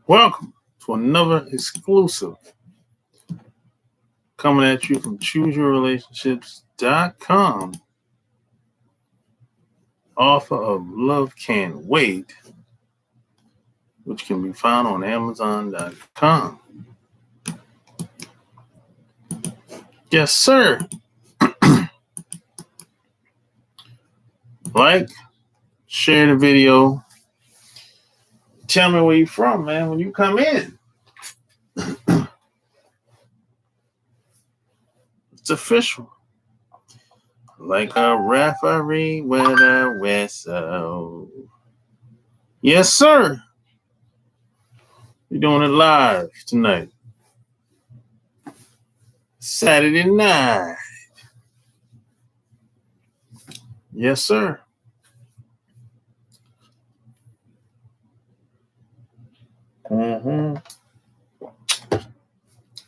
Welcome to another exclusive coming at you from ChooseYourRelationships.com, author of Love Can't Wait, which can be found on Amazon.com. Yes, sir. Like, share the video. Tell me where you're from, man, when you come in. It's official. Like a referee with a whistle. Yes, sir. We're doing it live tonight. Saturday night. Yes, sir.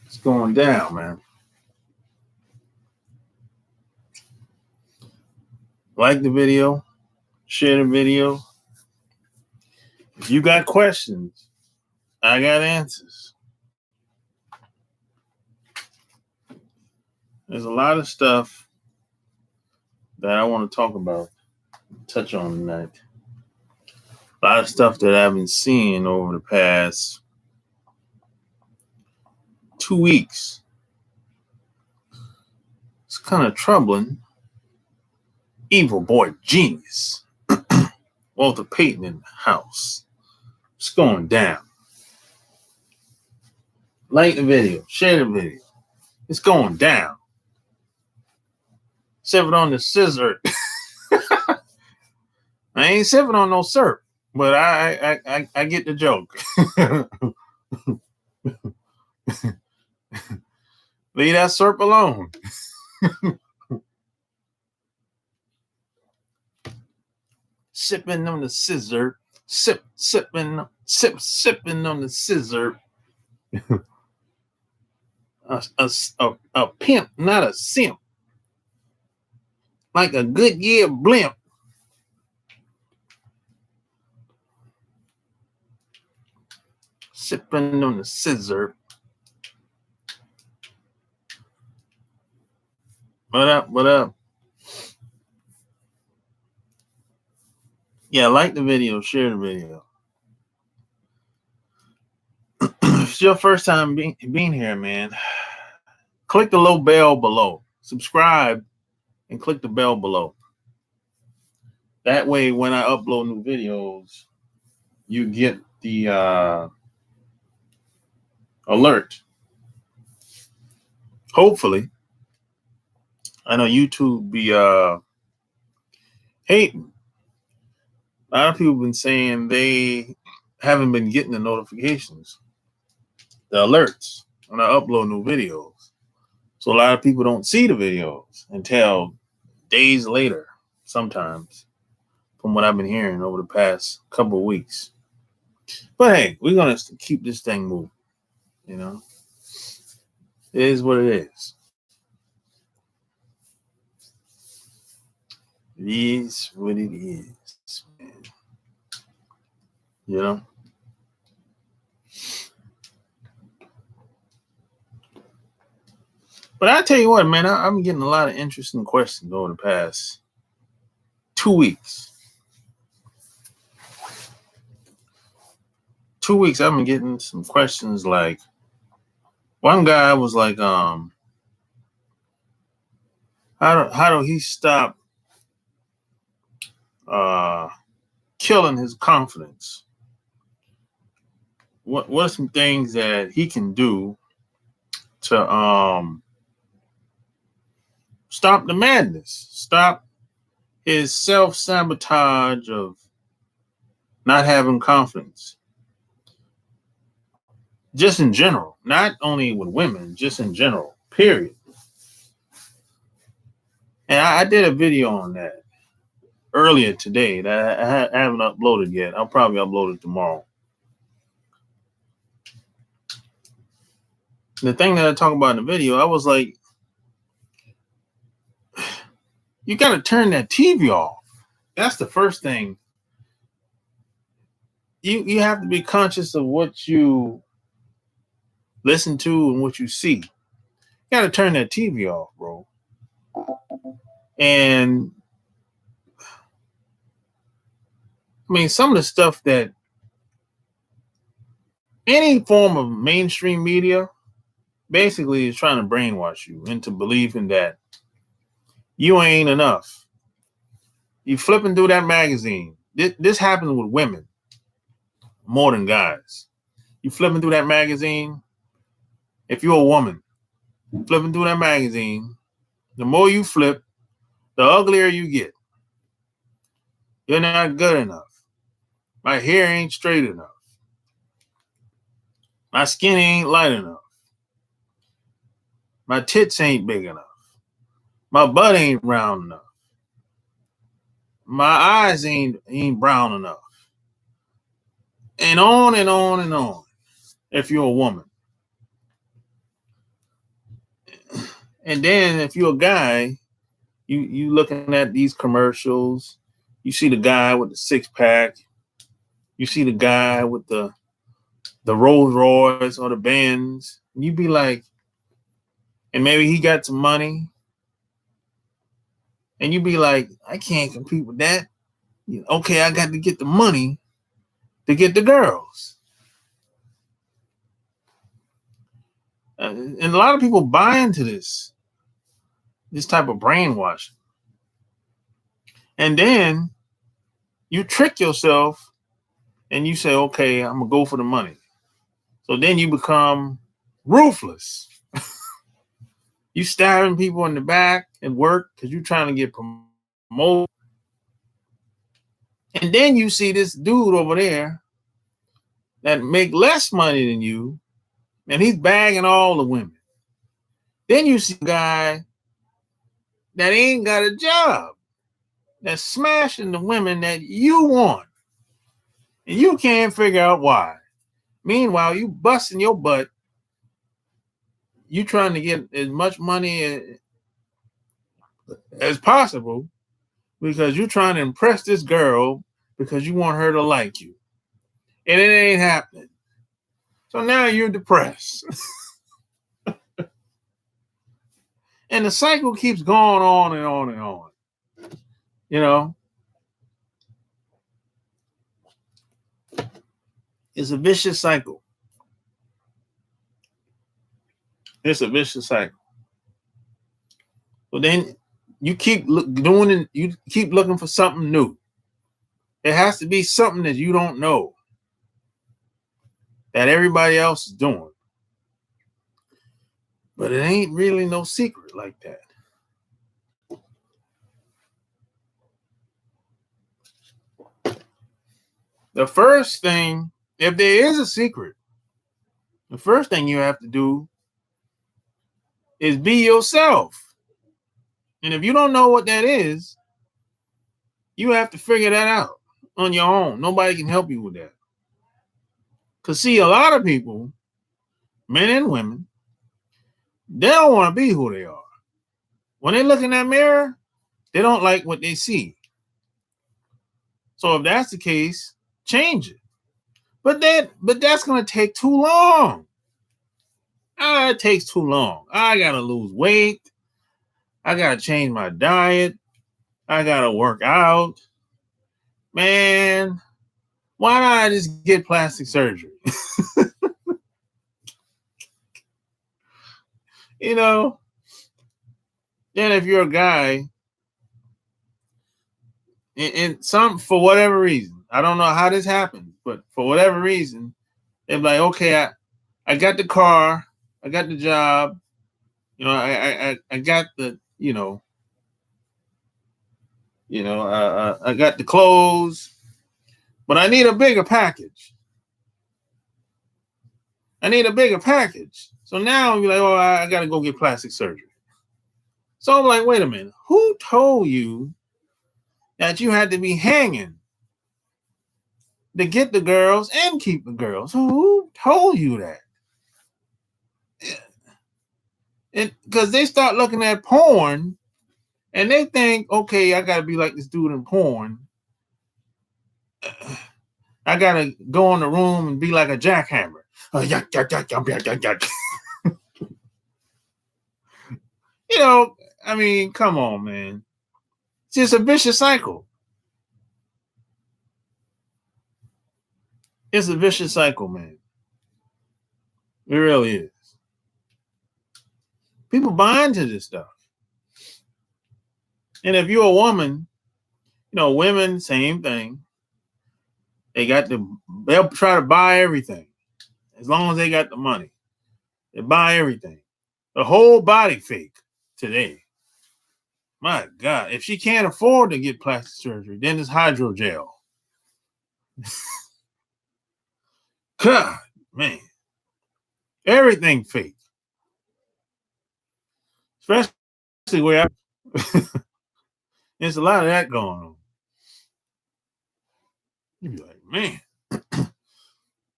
It's going down, man. Like the video, share the video. If you got questions, I got answers. There's a lot of stuff that I want to talk about, touch on tonight. A lot of stuff that I've been seeing over the past 2 weeks. It's kind of troubling. Evil boy genius. Walter Payton in the house. It's going down. Like the video, share the video. It's going down. Sipping on the scissor. I ain't sipping on no syrup, but I get the joke. Leave that syrup alone. Sipping on the scissor. Sipping on the scissor. A pimp, not a simp. Like a Goodyear blimp. Sipping on the scissor. What up? What up? Yeah, like the video, share the video. If it's your first time being here, man, click the little bell below. Subscribe and click the bell below. That way, when I upload new videos, you get the alert. Hopefully. I know YouTube be hating. A lot of people have been saying they haven't been getting the notifications, the alerts when I upload new videos. So a lot of people don't see the videos until days later, sometimes, from what I've been hearing over the past couple of weeks. But hey, we're going to keep this thing moving, you know. It is what it is. It is what it is, man. You know? But I tell you what, man, I'm getting a lot of interesting questions over the past 2 weeks. 2 weeks, I've been getting some questions like, one guy was like, how do he stop killing his confidence? What are some things that he can do to stop the madness, stop his self-sabotage of not having confidence? Just in general, not only with women, just in general, period. And I did a video on that earlier today that I haven't uploaded yet. I'll probably upload it tomorrow. The thing that I talk about in the video, I was like, you got to turn that TV off. That's the first thing you have to be conscious of what you listen to and what you see. You got to turn that TV off, bro. And I mean, some of the stuff that any form of mainstream media basically is trying to brainwash you into believing that you ain't enough. You flipping through that magazine. This happens with women more than guys. You flipping through that magazine. If you're a woman, flipping through that magazine, the more you flip, the uglier you get. You're not good enough. My hair ain't straight enough. My skin ain't light enough. My tits ain't big enough. My butt ain't round enough. My eyes ain't brown enough. And on and on and on. If you're a woman. And then if you're a guy, you looking at these commercials, you see the guy with the 6-pack, you see the guy with the Rolls Royce or the Benz, and you be like, and maybe he got some money, and you be like, I can't compete with that. Okay, I got to get the money to get the girls. And a lot of people buy into this type of brainwashing. And then you trick yourself and you say, okay, I'm going to go for the money. So then you become ruthless. You stabbing people in the back at work because you're trying to get promoted. And then you see this dude over there that make less money than you, and he's bagging all the women. Then you see a guy that ain't got a job, that's smashing the women that you want, and you can't figure out why. Meanwhile, you busting your butt, you trying to get as much money as possible because you're trying to impress this girl because you want her to like you. And it ain't happening. So now you're depressed. And the cycle keeps going on and on and on. You know? It's a vicious cycle. It's a vicious cycle. But then you keep doing it, you keep looking for something new. It has to be something that you don't know that everybody else is doing. But it ain't really no secret like that. The first thing, if there is a secret, the first thing you have to do is be yourself. And if you don't know what that is, you have to figure that out on your own. Nobody can help you with that. Because see, a lot of people, men and women, they don't want to be who they are. When they look in that mirror, they don't like what they see. So if that's the case, change it. But that's going to take too long. It takes too long. I got to lose weight. I got to change my diet. I got to work out. Man, why not I just get plastic surgery? You know, then if you're a guy, and some, for whatever reason, I don't know how this happened, but for whatever reason, they're like, okay, I got the car, I got the job, you know, I got the, I got the clothes, but I need a bigger package. So now you're like, oh, I got to go get plastic surgery. So I'm like, wait a minute, who told you that you had to be hanging to get the girls and keep the girls? Who told you that? And because they start looking at porn and they think, okay, I got to be like this dude in porn. I gotta go in the room and be like a jackhammer. Yuck, yuck, yuck, yuck, yuck, yuck, yuck. You know, I mean, come on, man. It's just a vicious cycle. It's a vicious cycle, man. It really is. People buy into this stuff. And if you're a woman, you know, women, same thing. They'll try to buy everything as long as they got the money. They buy everything. The whole body fake today. My God, if she can't afford to get plastic surgery, then it's hydrogel. God, man, everything fake. Especially where there's a lot of that going on. You'd be like, man.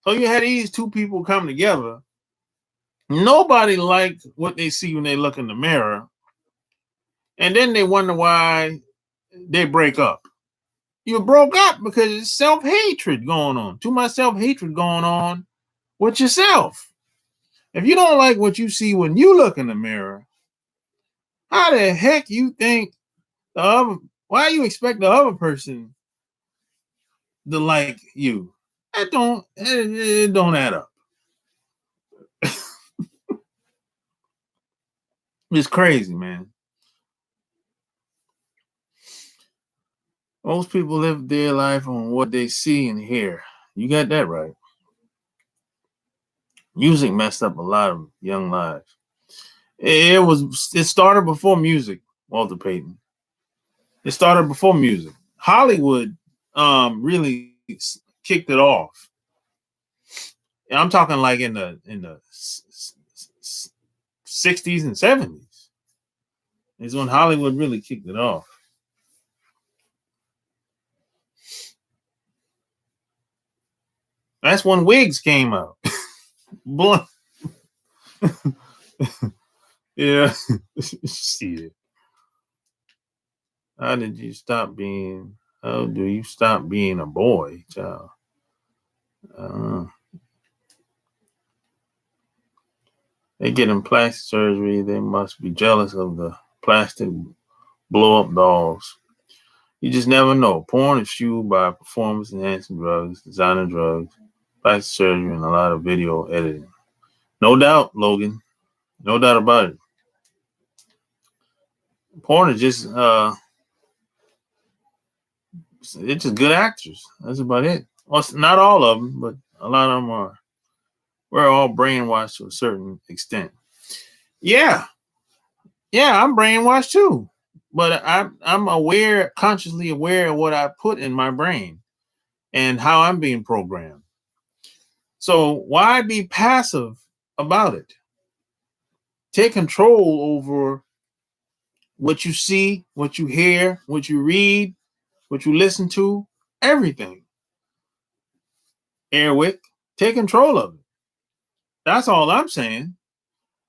So you had these two people come together. Nobody liked what they see when they look in the mirror. And then they wonder why they break up. You broke up because it's self-hatred going on. Too much self-hatred going on with yourself. If you don't like what you see when you look in the mirror, how the heck you think why you expect the other person to like you? It don't add up. It's crazy, man. Most people live their life on what they see and hear. You got that right. Music messed up a lot of young lives. It started before music, Walter Payton. It started before music. Hollywood really kicked it off. And I'm talking like in the 60s and 70s. Is when Hollywood really kicked it off. That's when wigs came out. Yeah. Shit. How do you stop being a boy, child? They getting plastic surgery. They must be jealous of the plastic blow up dolls. You just never know. Porn is fueled by performance enhancing drugs, designer drugs, plastic surgery, and a lot of video editing. No doubt, Logan. No doubt about it. Porn is just it's just good actors. That's about it. Well, not all of them, but a lot of them are. We're all brainwashed to a certain extent. Yeah, I'm brainwashed too, but I'm consciously aware of what I put in my brain and how I'm being programmed. So why be passive about it? Take control over what you see, what you hear, what you read, what you listen to, everything. Airwick, take control of it. That's all I'm saying.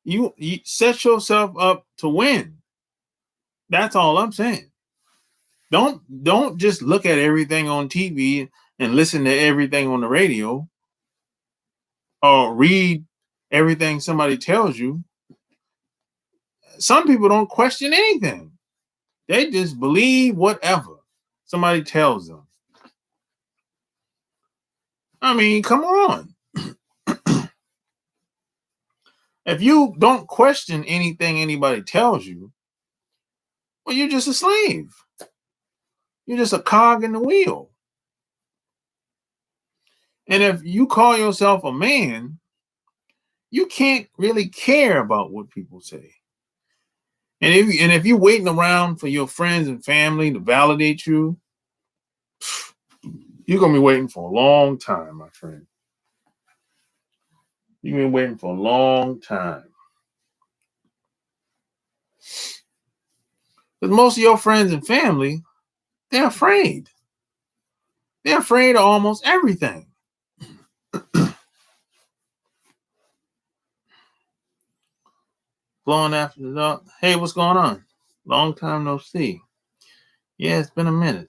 You set yourself up to win. That's all I'm saying. Don't just look at everything on TV and listen to everything on the radio or read everything somebody tells you. Some people don't question anything. They just believe whatever somebody tells them. I mean, come on. If you don't question anything anybody tells you, well, you're just a slave. You're just a cog in the wheel. And if you call yourself a man, you can't really care about what people say. And if you're waiting around for your friends and family to validate you, you're gonna be waiting for a long time, my friend. You've been waiting for a long time. Because most of your friends and family, they're afraid. They're afraid of almost everything. Blowing after the dog. Hey, what's going on? Long time no see. Yeah, it's been a minute.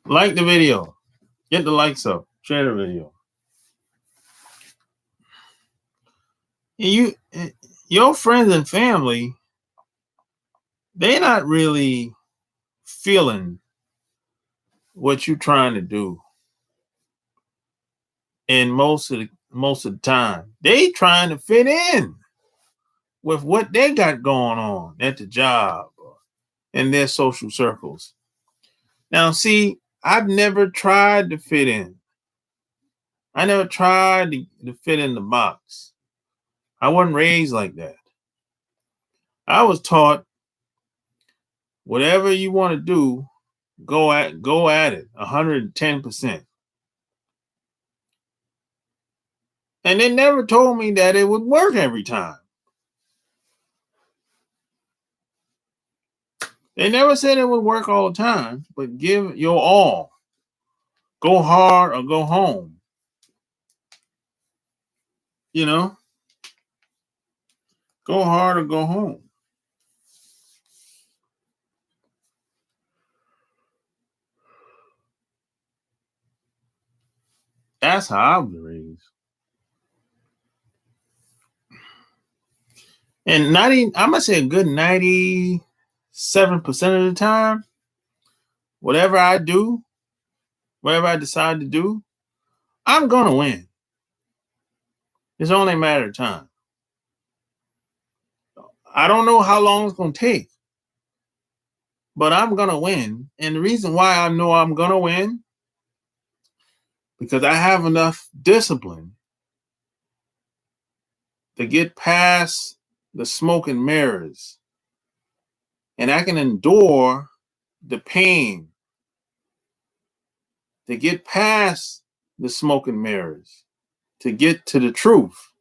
Like the video. Get the likes up. Share the video. And your friends and family, they're not really feeling what you're trying to do. And most of the time, they trying to fit in with what they got going on at the job or in their social circles. Now, see, I've never tried to fit in. I never tried to fit in the box. I wasn't raised like that. I was taught whatever you want to do, go at it 110%. And they never told me that it would work every time. They never said it would work all the time, but give your all. Go hard or go home. You know, go hard or go home. That's how I was raised. And I'm gonna say a good 97% of the time, whatever I do, whatever I decide to do, I'm gonna win. It's only a matter of time. I don't know how long it's gonna take, but I'm gonna win. And the reason why I know I'm gonna win, because I have enough discipline to get past the smoke and mirrors. And I can endure the pain to get past the smoke and mirrors, to get to the truth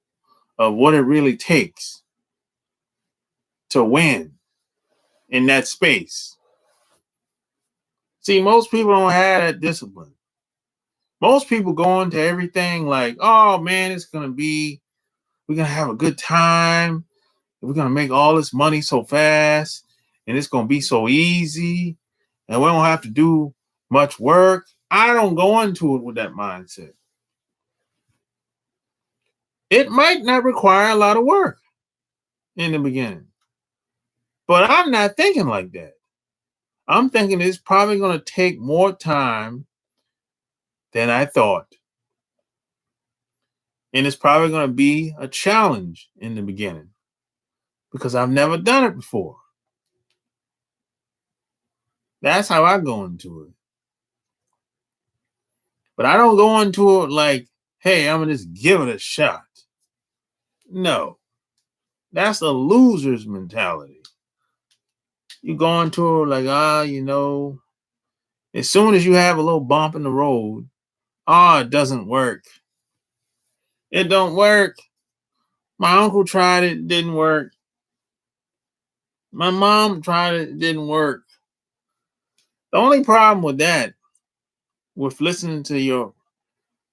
of what it really takes to win in that space. See, most people don't have that discipline. Most people go into everything like, oh man, we're going to have a good time. We're going to make all this money so fast. And it's going to be so easy. And we don't have to do much work. I don't go into it with that mindset. It might not require a lot of work in the beginning. But I'm not thinking like that. I'm thinking it's probably going to take more time than I thought. And it's probably going to be a challenge in the beginning because I've never done it before. That's how I go into it. But I don't go into it like, hey, I'm going to just give it a shot. No, that's a loser's mentality. You go into it like, as soon as you have a little bump in the road, it doesn't work. It don't work. My uncle tried it, didn't work. My mom tried it, didn't work. The only problem with that, with listening to your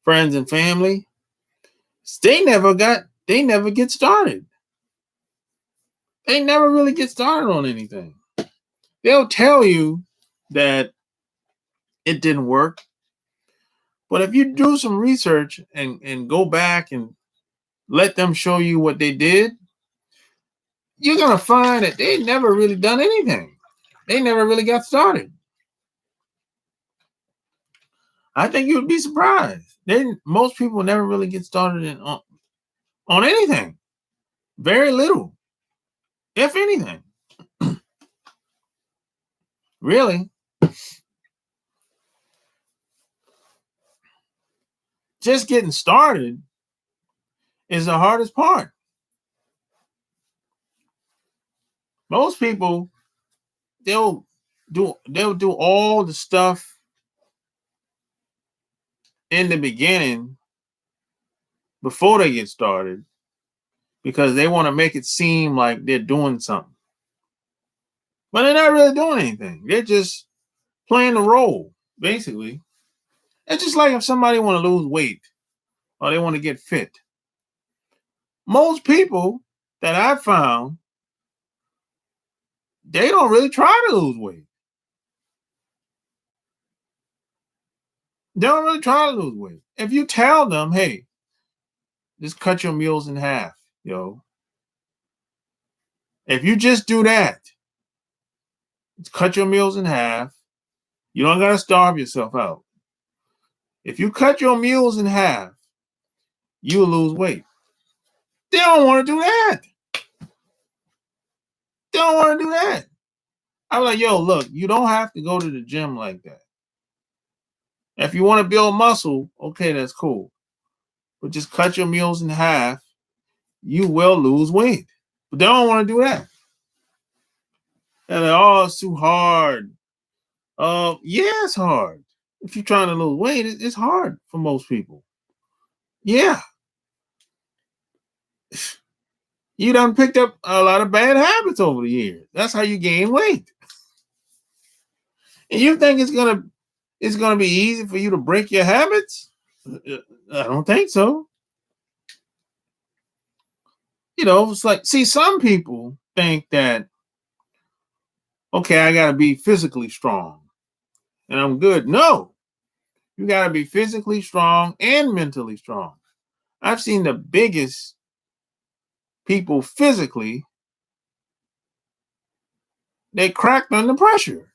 friends and family, they never get started. They never really get started on anything. They'll tell you that it didn't work. But if you do some research and go back and let them show you what they did, you're going to find that they never really done anything. They never really got started. I think you'd be surprised. Most people never really get started on anything. Very little, if anything. Really. Just getting started is the hardest part. Most people, they'll do all the stuff in the beginning before they get started because they want to make it seem like they're doing something. But they're not really doing anything. They're just playing the role, basically. It's just like if somebody want to lose weight or they want to get fit. Most people that I've found, they don't really try to lose weight. They don't really try to lose weight. If you tell them, hey, just cut your meals in half, yo. If you just do that, cut your meals in half, you don't gotta starve yourself out. If you cut your meals in half, you'll lose weight. They don't want to do that. They don't want to do that. I'm like, yo, look, you don't have to go to the gym like that. If you want to build muscle, okay, that's cool. But just cut your meals in half, you will lose weight. But they don't want to do that. And they're, oh, it's too hard. Yeah, it's hard. If you're trying to lose weight, it's hard for most people. Yeah. You done picked up a lot of bad habits over the years. That's how you gain weight. And you think it's gonna be easy for you to break your habits? I don't think so. It's like, see, some people think that, okay, I gotta be physically strong and I'm good. No, you gotta be physically strong and mentally strong. I've seen the biggest people physically, they cracked under pressure.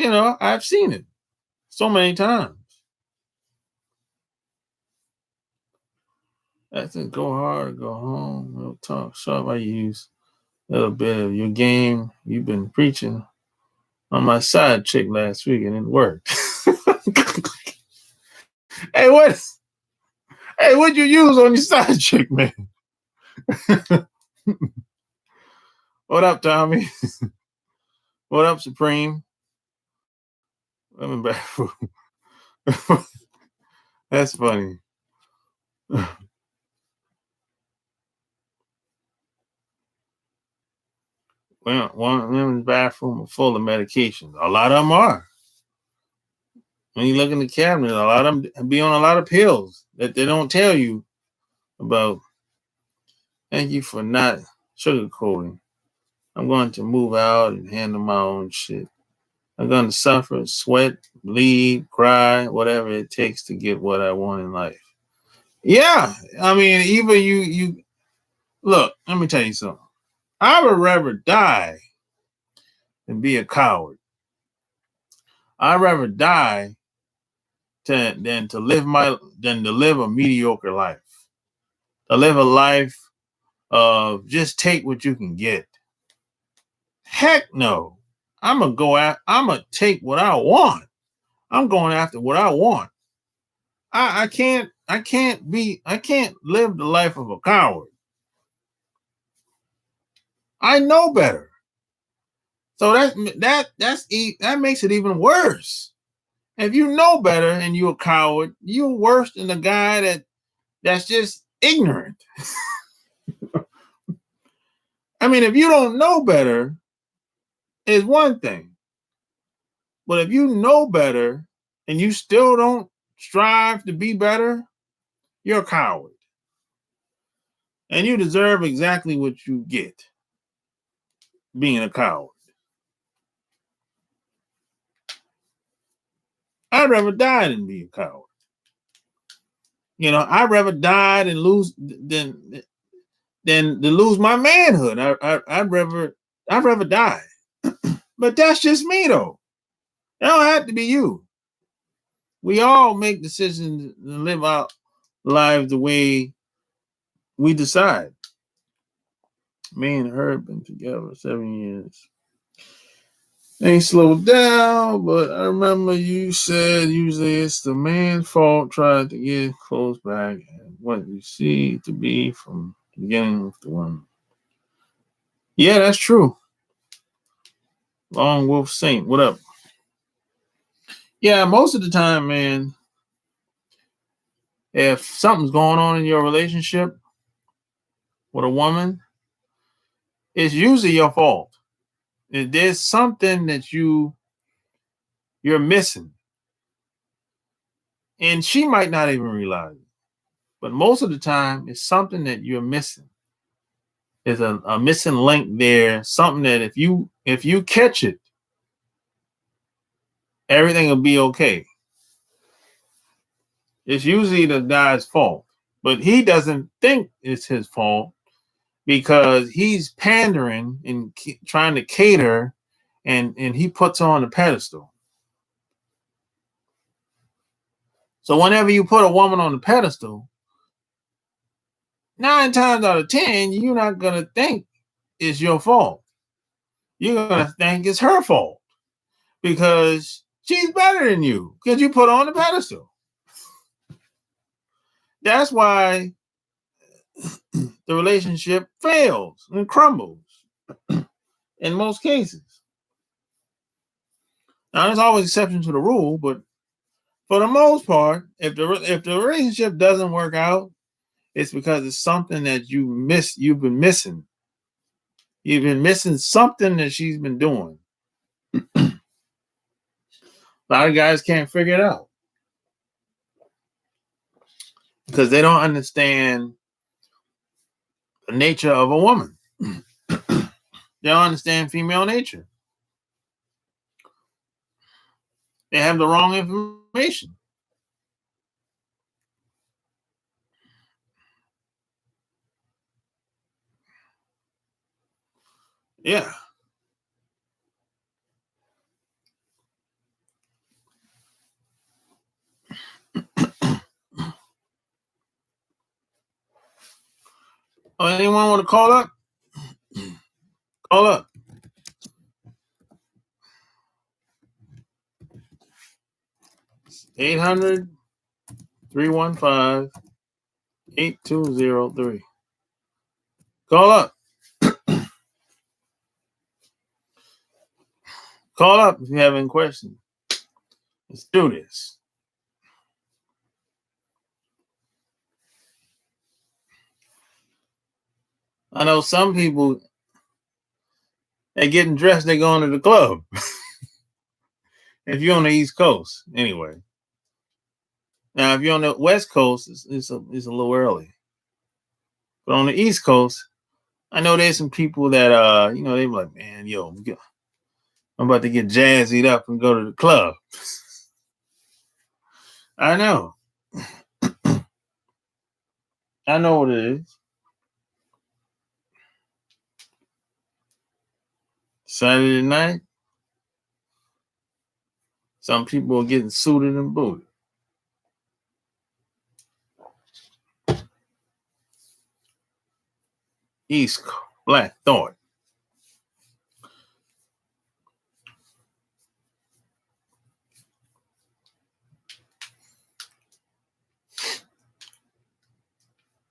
I've seen it so many times. That's it. Go hard, go home. Real talk. Sharp. I use a little bit of your game you've been preaching on my side chick last week, and it worked. hey, what? Hey, what'd you use on your side chick, man? What up, Tommy? What up, Supreme? I'm in bathroom. That's funny. Women's bathroom are full of medications. A lot of them are. When you look in the cabinet, a lot of them be on a lot of pills that they don't tell you about. Thank you for not sugarcoating. I'm going to move out and handle my own shit. I'm going to suffer, sweat, bleed, cry, whatever it takes to get what I want in life. Yeah, I mean, even you look. Let me tell you something. I would rather die than be a coward. I'd rather die than to live a mediocre life. To live a life of just take what you can get. Heck no. I'm gonna go out. I'm gonna take what I want. I'm going after what I want. I can't live the life of a coward. I know better. So that makes it even worse. If you know better and you're a coward, you're worse than the guy that's just ignorant. I mean, if you don't know better, is one thing. But if you know better and you still don't strive to be better, you're a coward. And you deserve exactly what you get being a coward. I'd rather die than be a coward. I'd rather die than to lose my manhood. I'd rather die. But that's just me though. It don't have to be you. We all make decisions to live our lives the way we decide. Me and her been together 7 years. Ain't slowed down, but I remember you said usually it's the man's fault trying to get close back and what you see to be from the beginning with the woman. Yeah, that's true. Long Wolf Saint, what up? Yeah, most of the time, man, if something's going on in your relationship with a woman, it's usually your fault. If there's something that you're missing, and she might not even realize it, but most of the time, it's something that you're missing. There's a missing link there, something that if you catch it, everything will be okay. It's usually the guy's fault, but he doesn't think it's his fault because he's pandering and trying to cater, and he puts her on the pedestal. So whenever you put a woman on the pedestal, 9 times out of 10, you're not gonna think it's your fault. You're gonna think it's her fault because she's better than you because you put her on the pedestal. That's why the relationship fails and crumbles in most cases. Now, there's always exceptions to the rule, but for the most part, if the relationship doesn't work out, it's because it's something that you've been missing. You've been missing something that she's been doing. A lot of guys can't figure it out because they don't understand the nature of a woman. They don't understand female nature. They have the wrong information. Yeah. Oh, anyone want to call up? Call up. 800-315-8203. Call up. Call up if you have any questions. Let's do this. I know some people, they're getting dressed, they're going to the club. If you're on the East Coast, anyway. Now, if you're on the West Coast, it's a little early. But on the East Coast, I know there's some people that they be like, man, yo, I'm about to get jazzied up and go to the club. I know. I know what it is. Saturday night, some people are getting suited and booted. East Coast, Black Thought.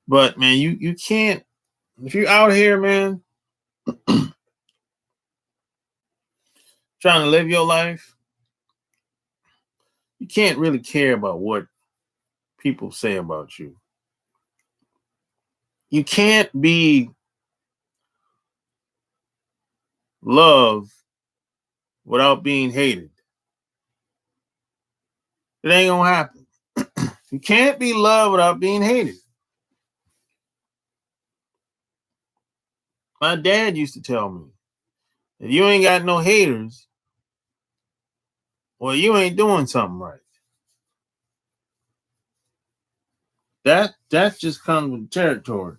But man, you can't, if you're out here, man, trying to live your life, you can't really care about what people say about you. You can't be loved without being hated. It ain't gonna happen. You can't be loved without being hated. My dad used to tell me, if you ain't got no haters, well, you ain't doing something right. That just comes with territory.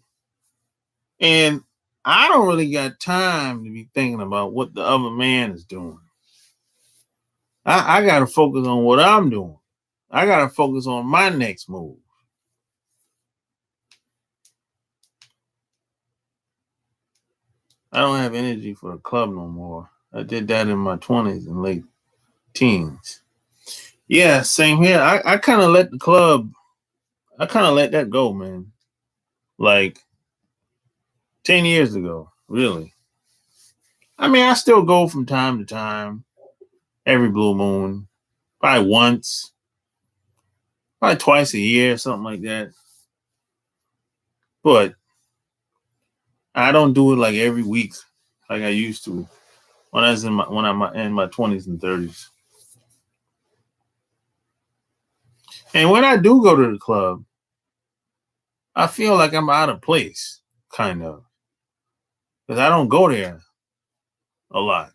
And I don't really got time to be thinking about what the other man is doing. I gotta focus on what I'm doing. I gotta focus on my next move. I don't have energy for the club no more. I did that in my 20s and late teens. Yeah, same here. I kind of let the club, I kind of let that go, man. Like 10 years ago, really. I mean, I still go from time to time, every blue moon, probably once, probably twice a year, something like that. But I don't do it like every week like I used to when I'm in my 20s and 30s. And when I do go to the club, I feel like I'm out of place, kind of. because I don't go there a lot.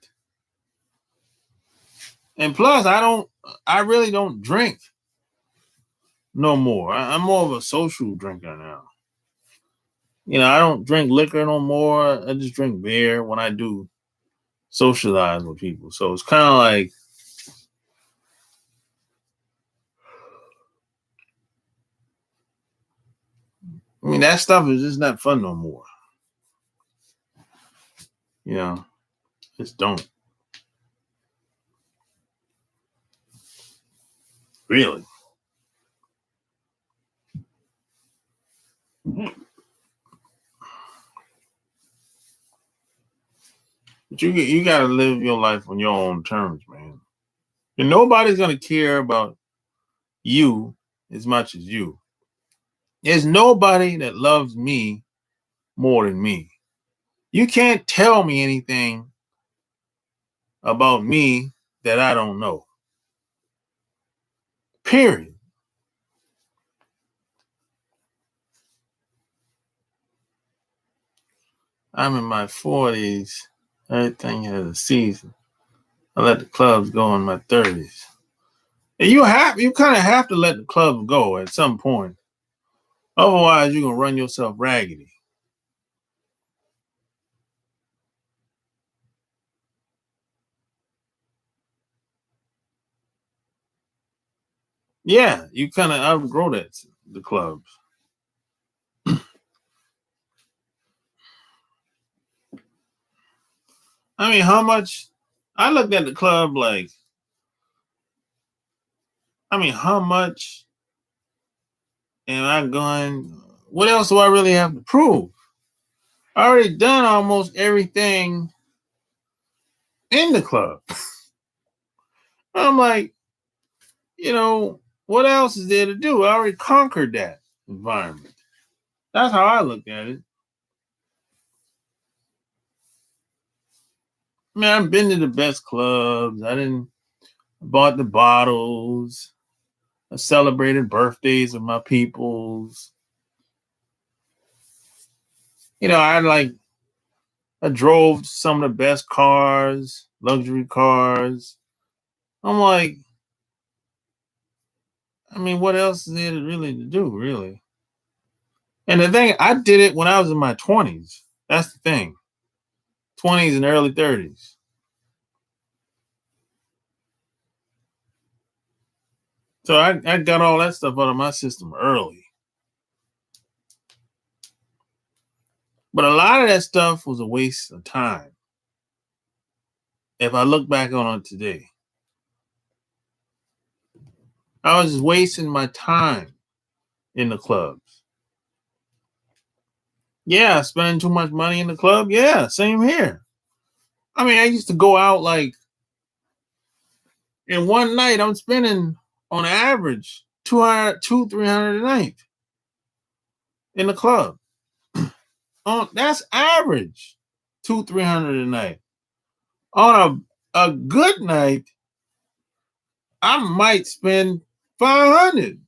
And plus, I really don't drink no more. I'm more of a social drinker now. I don't drink liquor no more. I just drink beer when I do socialize with people. So it's kind of like, that stuff is just not fun no more. Just don't. Really. But you got to live your life on your own terms, man. And nobody's going to care about you as much as you. There's nobody that loves me more than me. You can't tell me anything about me that I don't know. Period. I'm in my 40s. Everything has a season. I let the clubs go in my 30s. And you kind of have to let the clubs go at some point. Otherwise, you're going to run yourself raggedy. Yeah, you kind of outgrow the clubs. How much? I looked at the club like, how much am I going? What else do I really have to prove? I already done almost everything in the club. I'm like, what else is there to do? I already conquered that environment. That's how I looked at it. I've been to the best clubs. Bought the bottles. I celebrated birthdays of my peoples. I drove some of the best cars, luxury cars. I'm like, what else is there really to do, really? And the thing, I did it when I was in my 20s. That's the thing. 20s and early 30s. So I got all that stuff out of my system early. But a lot of that stuff was a waste of time. If I look back on it today, I was just wasting my time in the clubs. Yeah, spending too much money in the club. Yeah, same here. I used to go out like in one night, I'm spending on average 300 a night in the club. That's average, 300 a night. On a good night, I might spend 500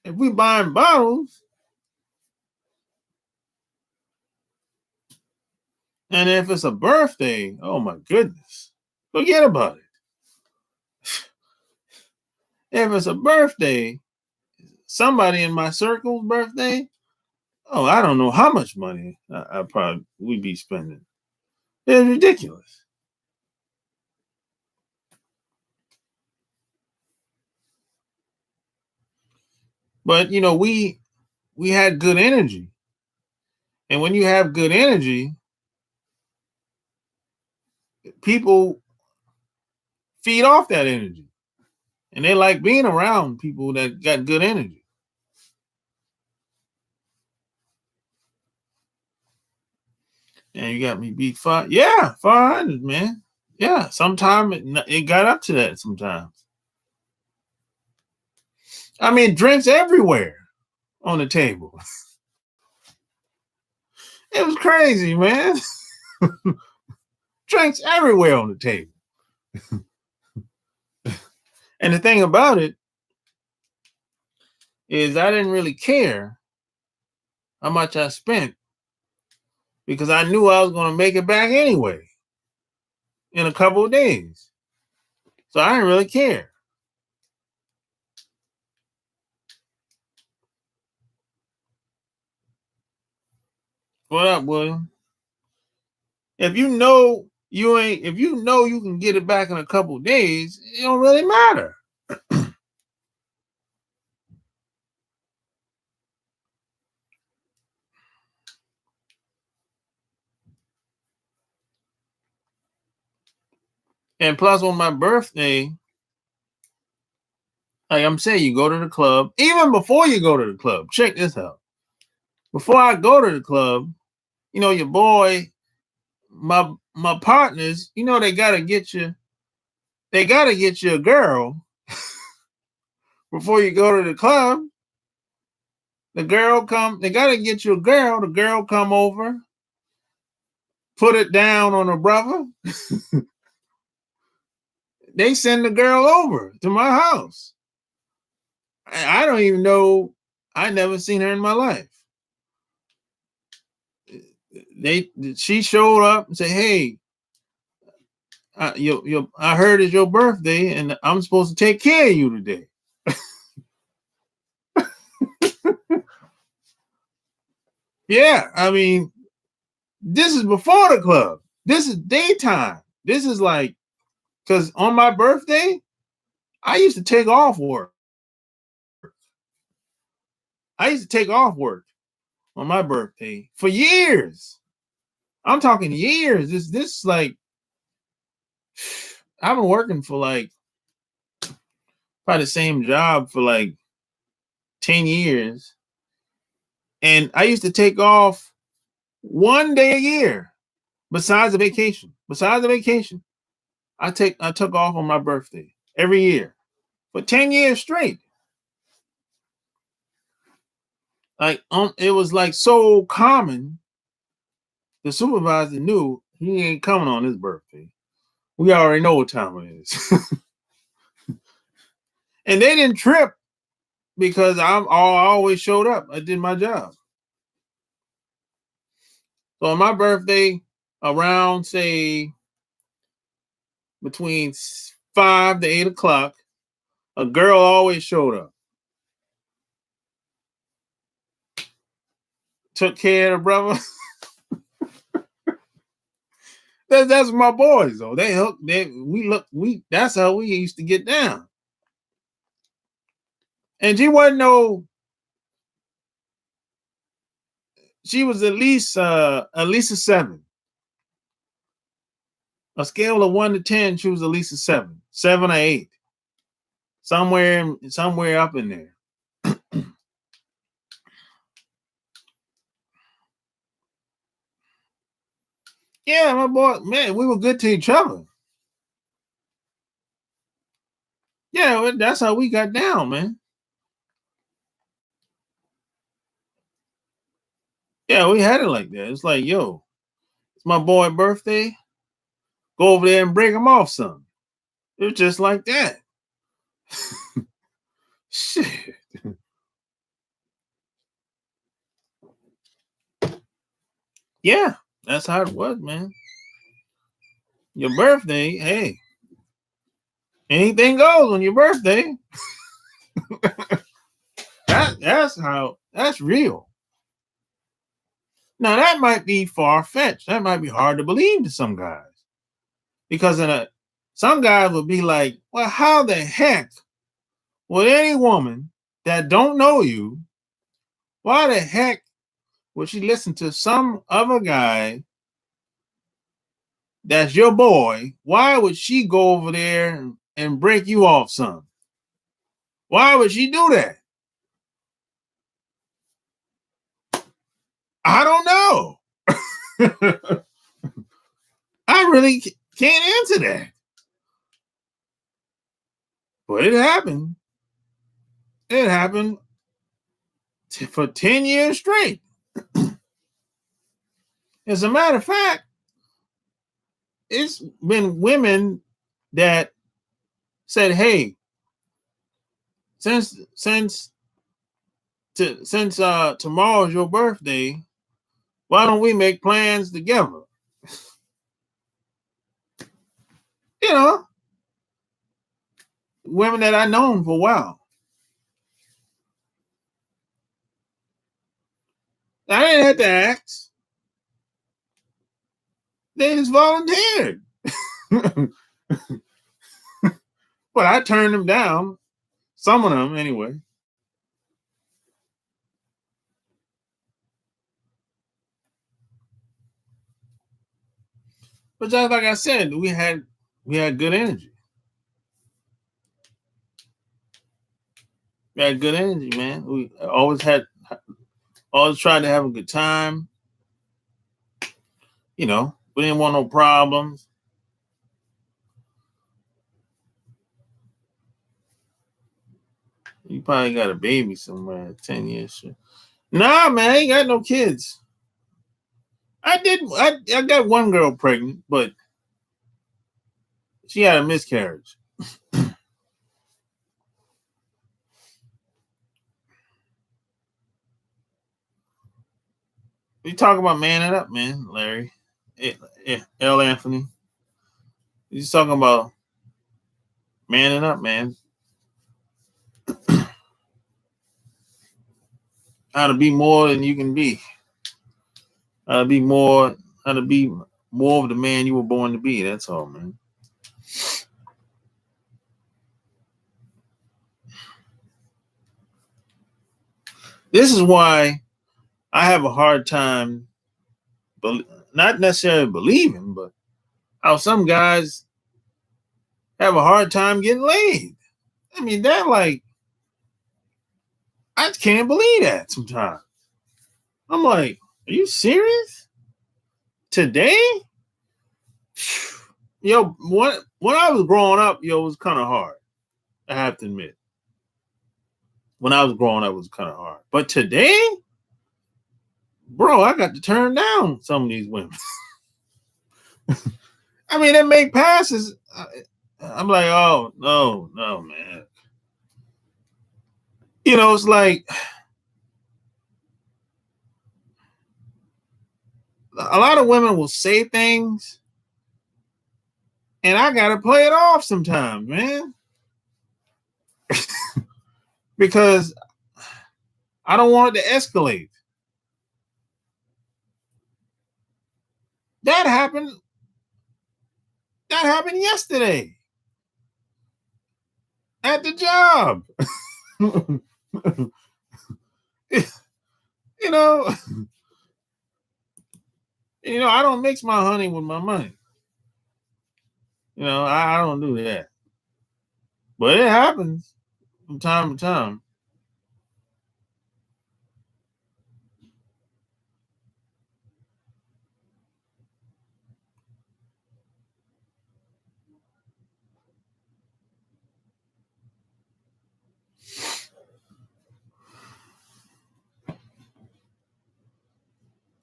if we buying bottles. And if it's a birthday, oh my goodness, forget about it. If it's a birthday, somebody in my circle's birthday, oh, I don't know how much money I probably would be spending. It's ridiculous. But we had good energy. And when you have good energy, people feed off that energy. And they like being around people that got good energy. And you got me beat 500, man. Yeah, sometime it got up to that sometimes. Drinks everywhere on the table. It was crazy, man. Drinks everywhere on the table. And the thing about it is I didn't really care how much I spent because I knew I was going to make it back anyway in a couple of days. So I didn't really care. What up, William? If you know if you know you can get it back in a couple of days, it don't really matter. And plus, on my birthday, like I'm saying, you go to the club. Even before you go to the club, check this out. Before I go to the club, you know, your boy, my partners, you know, they gotta get you a girl before you go to the club. The girl come, they gotta get you a girl. The girl come over, put it down on her brother. They send the girl over to my house. I don't even know. I never seen her in my life. She showed up and said, "Hey, I heard it's your birthday, and I'm supposed to take care of you today." Yeah, I mean, this is before the club. This is daytime. This is like, because on my birthday, I used to take off work. I used to take off work on my birthday for years. I'm talking years. This like, I've been working for like probably the same job for like 10 years. And I used to take off one day a year besides the vacation. Besides the vacation, I took off on my birthday every year for 10 years straight. Like it was like so common. The supervisor knew he ain't coming on his birthday. We already know what time it is. And they didn't trip because I always showed up. I did my job. So on my birthday, around say between 5 to 8 o'clock, a girl always showed up. Took care of the brother. That's my boys though. That's how we used to get down. And she wasn't she was at least a 7. A scale of 1 to 10, she was at least a 7. 7 or 8. Somewhere up in there. Yeah, my boy, man, we were good to each other. Yeah, that's how we got down, man. Yeah, we had it like that. It's like, yo, it's my boy's birthday. Go over there and break him off something. It was just like that. Shit. Yeah, that's how it was, man. Your birthday, hey, anything goes on your birthday. That's real. Now that might be far fetched. That might be hard to believe to some guys, because some guys would be like, "Well, how the heck would any woman that don't know you, why the heck would she listen to some other guy that's your boy? Why would she go over there and break you off some? Why would she do that?" I don't know. I really can't answer that. But it happened. It happened for 10 years straight. As a matter of fact, it's been women that said, "Hey, since tomorrow's your birthday, Why don't we make plans together? You know, women that I've known for a while. I didn't have to ask. They just volunteered. But I turned them down. Some of them, anyway. But just like I said, we had good energy. We had good energy, man. We always tried to have a good time. You know, we didn't want no problems. You probably got a baby somewhere, 10 years. Nah, man, I ain't got no kids. I got one girl pregnant, but she had a miscarriage. We talk about manning up, man, Larry. L. Anthony. He's talking about manning up, man. How to be more than you can be. How to be more of the man you were born to be. That's all, man. This is why I have a hard time, not necessarily believing, but how some guys have a hard time getting laid. I mean, I can't believe that sometimes. I'm like, are you serious? Today? Yo, when I was growing up, it was kind of hard. I have to admit. When I was growing up, it was kind of hard. But today, bro, I got to turn down some of these women. I mean, they make passes. I'm like, oh, no, man. It's like a lot of women will say things, and I got to play it off sometimes, man. Because I don't want it to escalate. That happened. That happened yesterday at the job. you know, I don't mix my honey with my money. I don't do that. But it happens from time to time.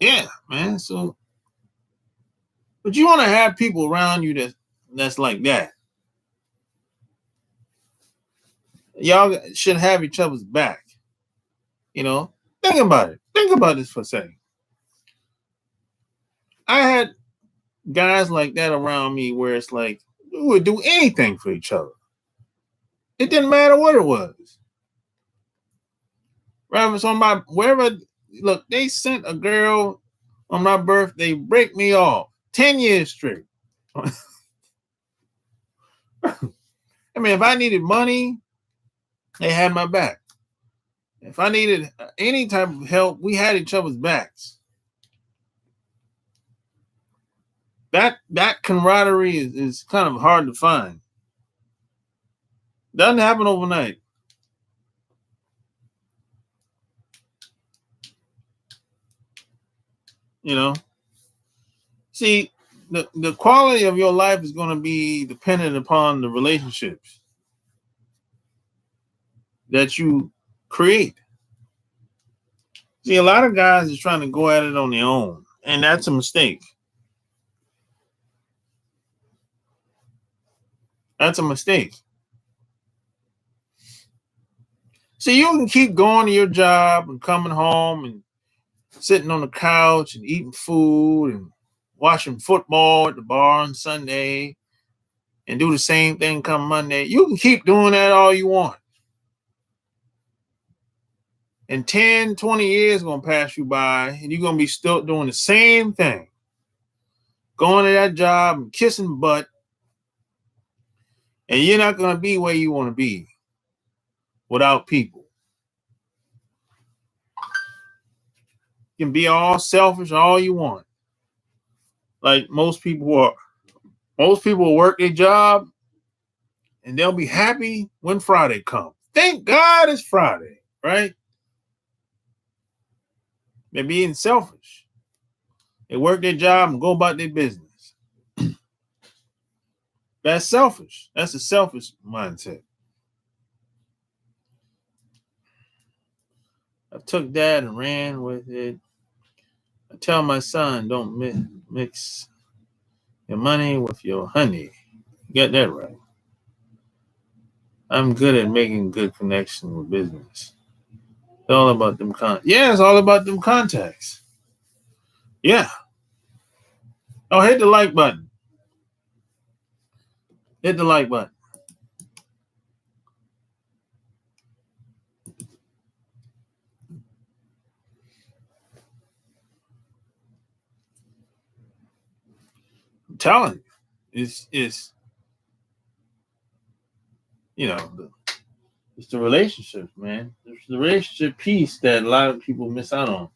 Yeah, man. So, but you want to have people around you that's like that. Y'all should have each other's back. Think about it. Think about this for a second. I had guys like that around me where it's like we would do anything for each other. It didn't matter what it was. Rather, so wherever, look, they sent a girl on my birthday, break me off 10 years straight. I mean, if I needed money, they had my back. If I needed any type of help, we had each other's backs. That camaraderie is kind of hard to find. Doesn't happen overnight. See, the quality of your life is going to be dependent upon the relationships that you create. See, a lot of guys are trying to go at it on their own, and that's a mistake. That's a mistake. See, you can keep going to your job and coming home and sitting on the couch and eating food and watching football at the bar on Sunday and do the same thing come Monday. You can keep doing that all you want. And 10, 20 years going to pass you by and you're going to be still doing the same thing. Going to that job and kissing butt. And you're not going to be where you want to be without people. You can be all selfish all you want. Like most people are. Most people will work their job and they'll be happy when Friday comes. Thank God it's Friday, right? They're being selfish. They work their job and go about their business. That's selfish. That's a selfish mindset. I took that and ran with it. I tell my son, don't mix your money with your honey. Get that right. I'm good at making good connections with business. It's all about them it's all about them contacts. Yeah. Oh, hit the like button. Hit the like button. I'm telling you, it's it's the relationships, man. It's the relationship piece that a lot of people miss out on.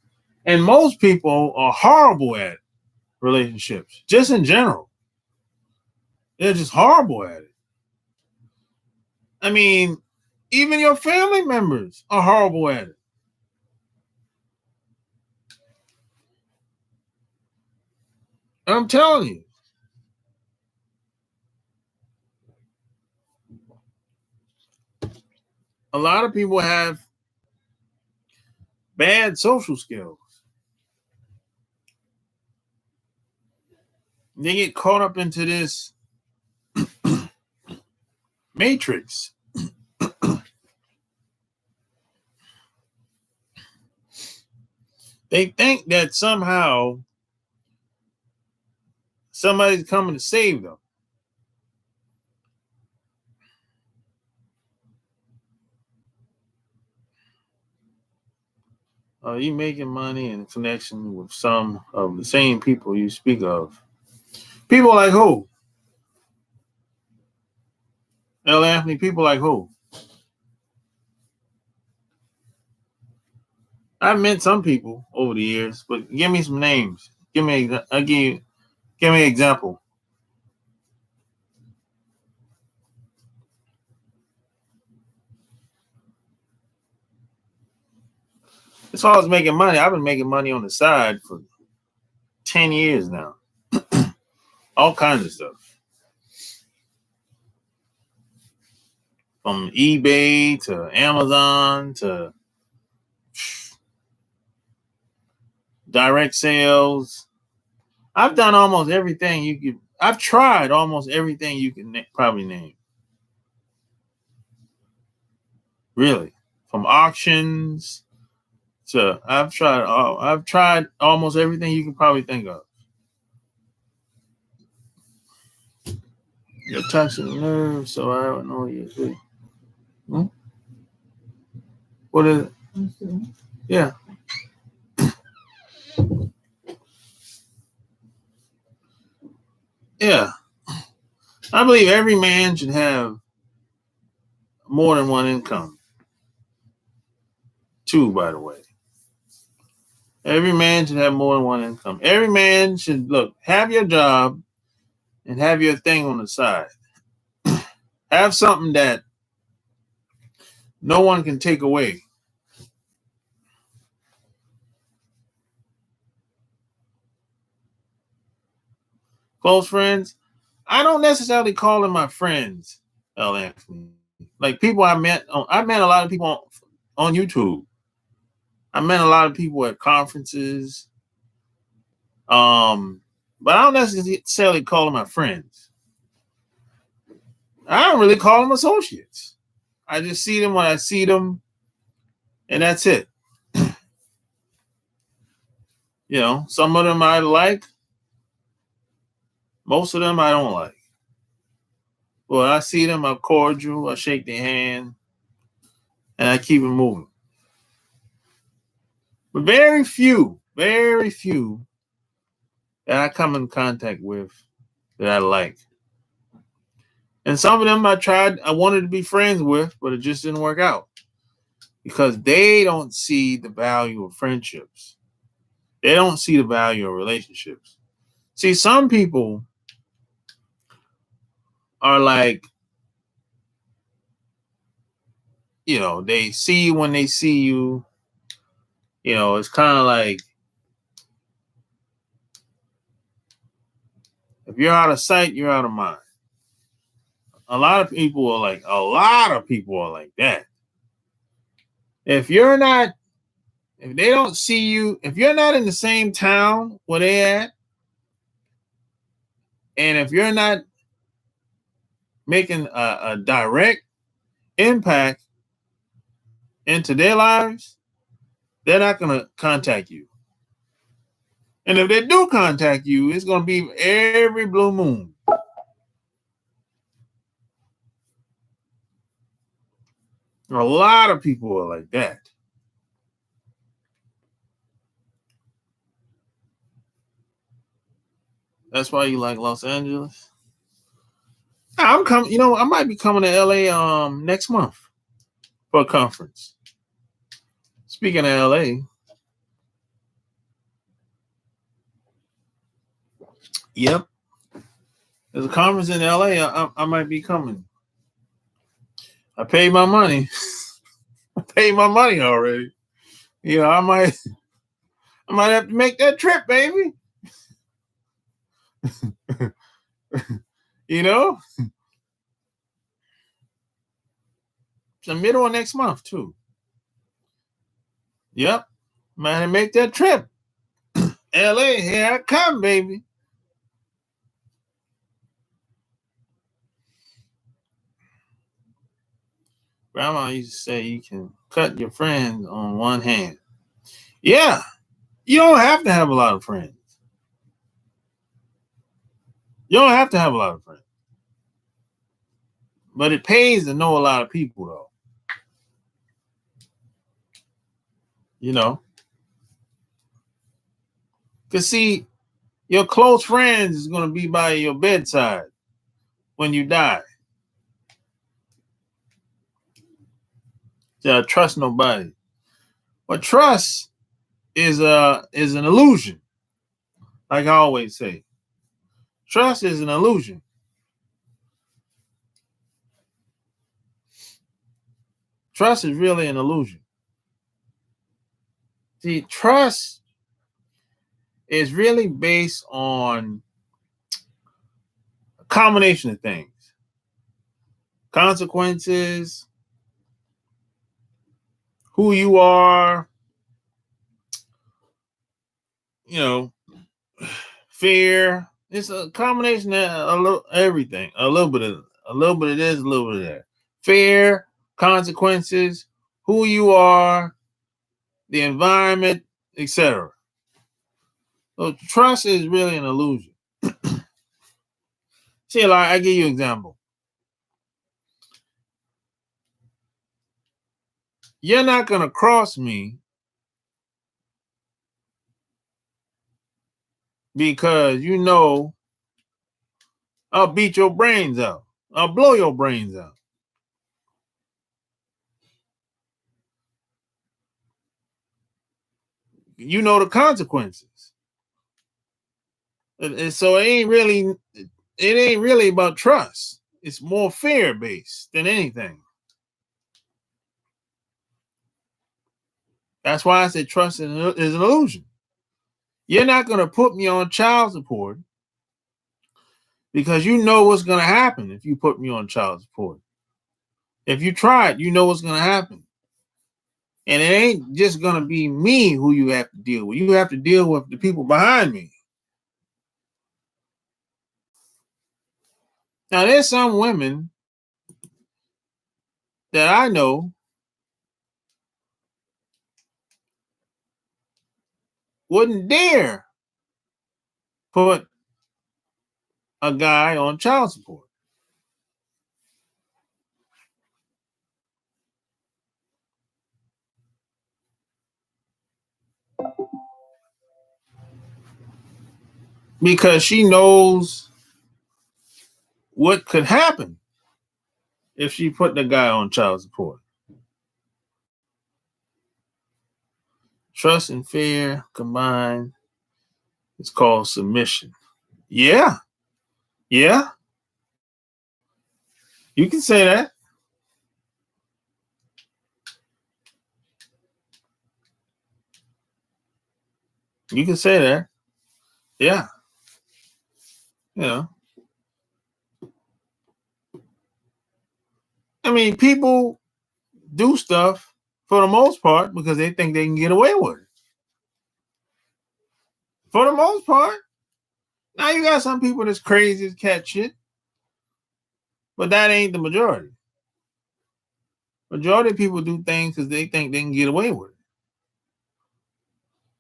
And most people are horrible at relationships, just in general. They're just horrible at it. I mean, even your family members are horrible at it. I'm telling you. A lot of people have bad social skills. They get caught up into this matrix. They think that somehow somebody's coming to save them. Are you making money in connection with some of the same people you speak of? People like who? L. Anthony, people like who? I've met some people over the years, but give me some names. Give me an example. As far as making money, I've been making money on the side for 10 years now. All kinds of stuff. From eBay to Amazon to direct sales. I've done almost everything you could. I've tried almost everything you can probably name. Really, from auctions to I've tried almost everything you can probably think of. You're touching the nerve, so I don't know what you do. What is it? Yeah. Yeah. I believe every man should have more than one income. Two, by the way. Every man should have more than one income. Every man should have your job and have your thing on the side. Have something that no one can take away. Close friends, I don't necessarily call them my friends, L. Anthony. Like people I met a lot of people on YouTube. I met a lot of people at conferences. But I don't necessarily call them my friends. I don't really call them associates. I just see them when I see them, and that's it. You know, some of them I like, most of them I don't like. Well, I see them, I'm cordial, I shake their hand, and I keep it moving. But very few that I come in contact with that I like. And some of them I wanted to be friends with, but it just didn't work out because they don't see the value of friendships. They don't see the value of relationships. See, some people are like, you know, they see you when they see you. You know, it's kind of like if you're out of sight, you're out of mind. A lot of people are like that. If you're not, if they don't see you, if you're not in the same town where they at, and if you're not making a direct impact into their lives, they're not going to contact you. And if they do contact you, it's going to be every blue moon. A lot of people are like that. That's why you like Los Angeles. I'm coming. You know, I might be coming to LA next month for a conference. Speaking of LA, yep, there's a conference in LA. I might be coming. I paid my money. I paid my money already. You know, I might have to make that trip, baby. You know, it's the middle of next month too. Yep, might have to make that trip. LA, here I come, baby. Grandma used to say you can cut your friends on one hand. Yeah, you don't have to have a lot of friends. You don't have to have a lot of friends. But it pays to know a lot of people, though. You know? Because, see, your close friends is going to be by your bedside when you die. So trust nobody. But trust is an illusion. Like I always say. Trust is an illusion. Trust is really an illusion. See, trust is really based on a combination of things. Consequences, who you are, you know, fear. It's a combination of everything. A little bit of this, a little bit of that. Fear, consequences, who you are, the environment, etc. So trust is really an illusion. See, like I give you an example. You're not gonna cross me because you know I'll beat your brains out. I'll blow your brains out. You know the consequences. And so it ain't really about trust. It's more fear based than anything. That's why I said trust is an illusion. You're not going to put me on child support because you know what's going to happen if you put me on child support. If you try it, you know what's going to happen. And it ain't just going to be me who you have to deal with. You have to deal with the people behind me. Now, there's some women that I know wouldn't dare put a guy on child support. Because she knows what could happen if she put the guy on child support. Trust and fear combined is called submission. Yeah, yeah, you can say that. You can say that. Yeah, you know. I mean, people do stuff for the most part because they think they can get away with it. For the most part. Now you got some people that's crazy as cat shit, but that ain't the majority. Majority of people do things because they think they can get away with it.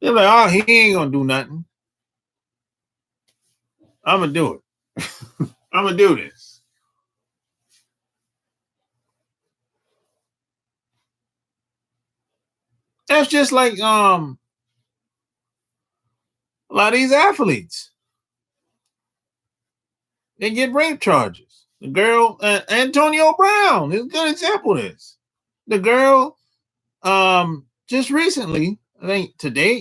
They're like, oh, he ain't gonna do nothing. I'm gonna do it. I'm gonna do this. That's just like a lot of these athletes. They get rape charges. The girl, Antonio Brown, is a good example of this. The girl, just recently, I think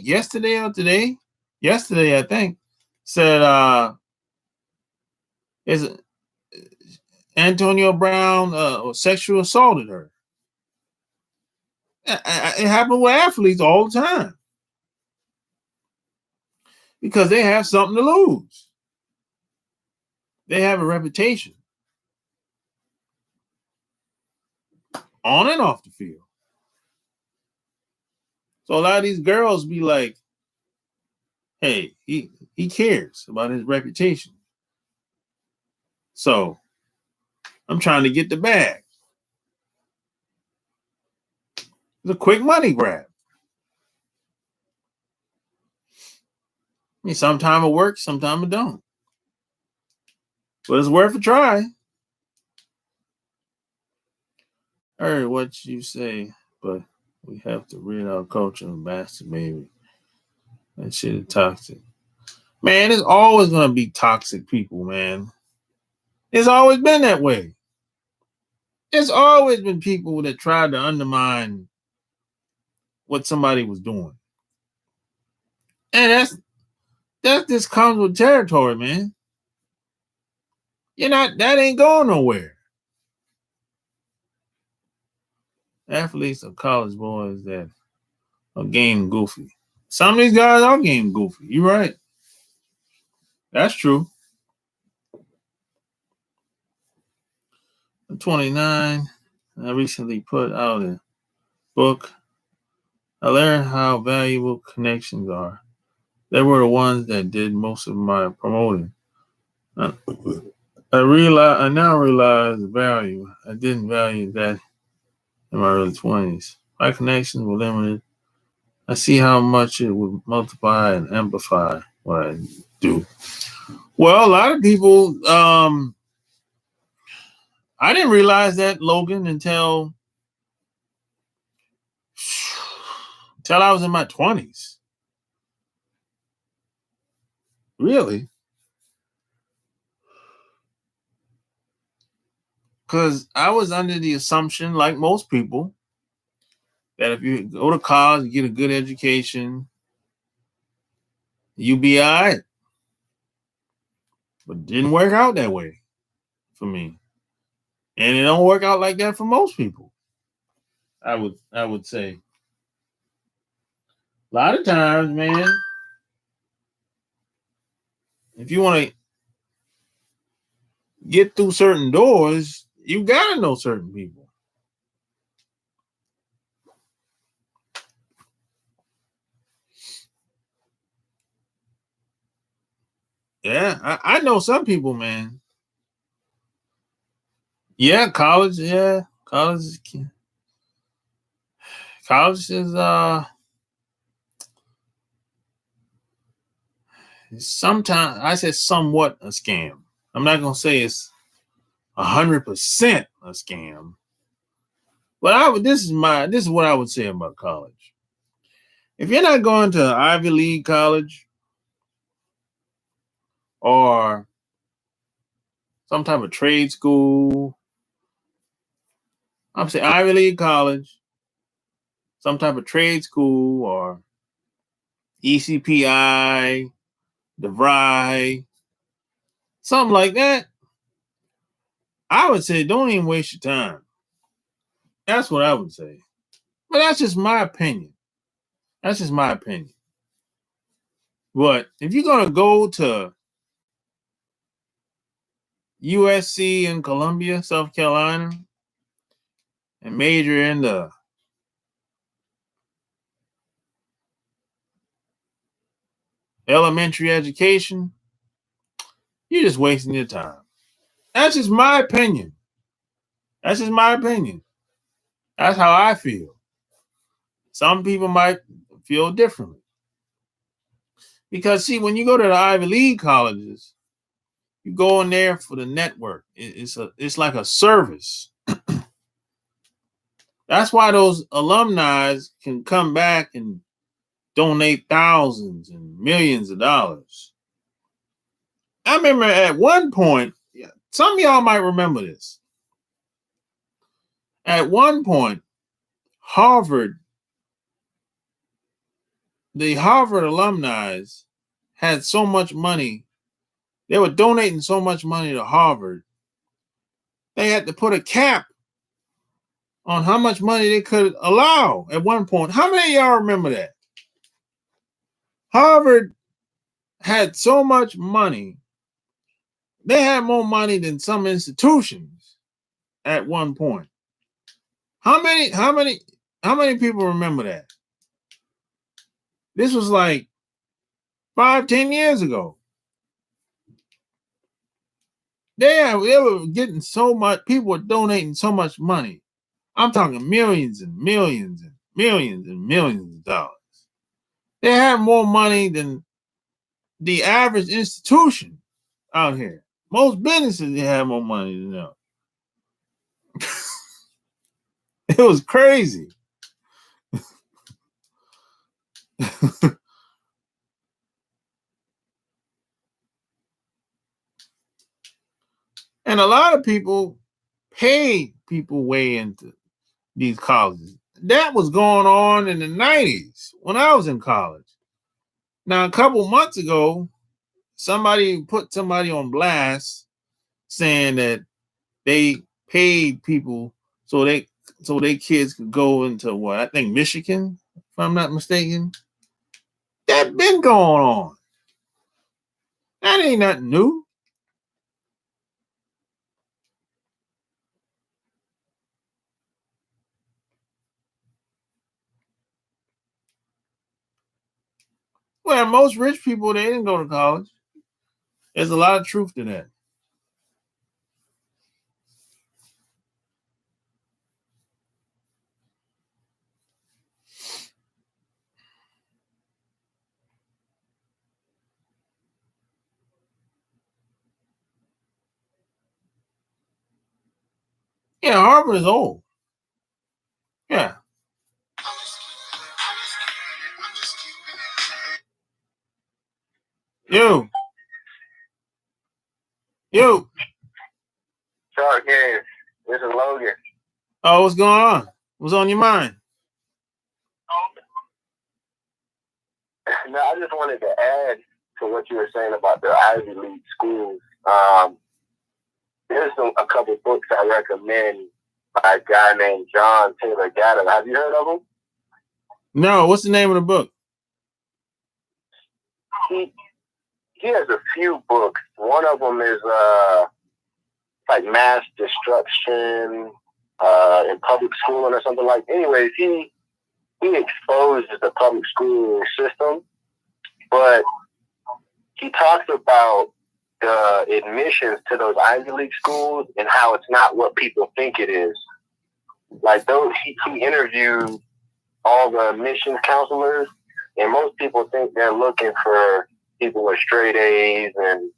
yesterday, I think, said, is Antonio Brown sexual assaulted her. It happened with athletes all the time because they have something to lose. They have a reputation on and off the field. So a lot of these girls be like, hey, he cares about his reputation. So I'm trying to get the bag. It's a quick money grab. I mean, sometime it works, sometime it don't. But it's worth a try. I heard what you say, but we have to rid our culture of masturbating. That shit is toxic. Man, it's always gonna be toxic people, man. It's always been that way. It's always been people that tried to undermine what somebody was doing. And that just comes with territory, man. That ain't going nowhere. Athletes are college boys that are game goofy. Some of these guys are game goofy. You're right. That's true. I'm 29. I recently put out a book. I learned how valuable connections are. They were the ones that did most of my promoting. I now realize the value. I didn't value that in my early 20s. My connections were limited. I see how much it would multiply and amplify what I do. Well, a lot of people, I didn't realize that, Logan, until I was in my 20s. Really? Because I was under the assumption, like most people, that if you go to college, get a good education, you be all right. But it didn't work out that way for me. And it don't work out like that for most people. I would say. A lot of times, man, if you want to get through certain doors, you gotta know certain people. Yeah, I know some people, man. Yeah, college. Yeah, college is sometimes I said somewhat a scam. I'm not gonna say it's 100% a scam, but this is what I would say about college. If you're not going to Ivy League college or some type of trade school, I'm saying Ivy League college, some type of trade school, or ECPI, DeVry, something like that, I would say don't even waste your time. That's what I would say. But that's just my opinion. That's just my opinion. But if you're going to go to USC in Columbia, South Carolina, and major in the elementary education, you're just wasting your time. That's just my opinion. That's just my opinion. That's how I feel. Some people might feel differently. Because, see, when you go to the Ivy League colleges, you go in there for the network. It's like a service. That's why those alumni can come back and donate thousands and millions of dollars. I remember at one point, some of y'all might remember this. At one point, the Harvard alumni had so much money. They were donating so much money to Harvard. They had to put a cap on how much money they could allow at one point. How many of y'all remember that? Harvard had so much money. They had more money than some institutions at one point. How many people remember that? This was like 5-10 years ago. They were getting so much, people were donating so much money. I'm talking millions and millions and millions and millions of dollars. They had more money than the average institution out here. Most businesses, they have more money than them. It was crazy. And a lot of people paid people way into these colleges. That was going on in the 90s when I was in college. Now, a couple months ago, somebody put somebody on blast saying that they paid people so they kids could go into what, I think Michigan, if I'm not mistaken. That's been going on. That ain't nothing new. Well, most rich people, they didn't go to college. There's a lot of truth to that. Yeah, Harvard is old. Yeah. You. Shark Games. This is Logan. Oh, what's going on? What's on your mind? No, I just wanted to add to what you were saying about the Ivy League schools. There's a couple books I recommend by a guy named John Taylor Gatto. Have you heard of him? No. What's the name of the book? He has a few books. One of them is like mass destruction in public schooling or something like. Anyways, he exposes the public school system, but he talks about the admissions to those Ivy League schools and how it's not what people think it is. Like those, he interviewed all the admissions counselors, and most people think they're looking for people with straight A's and,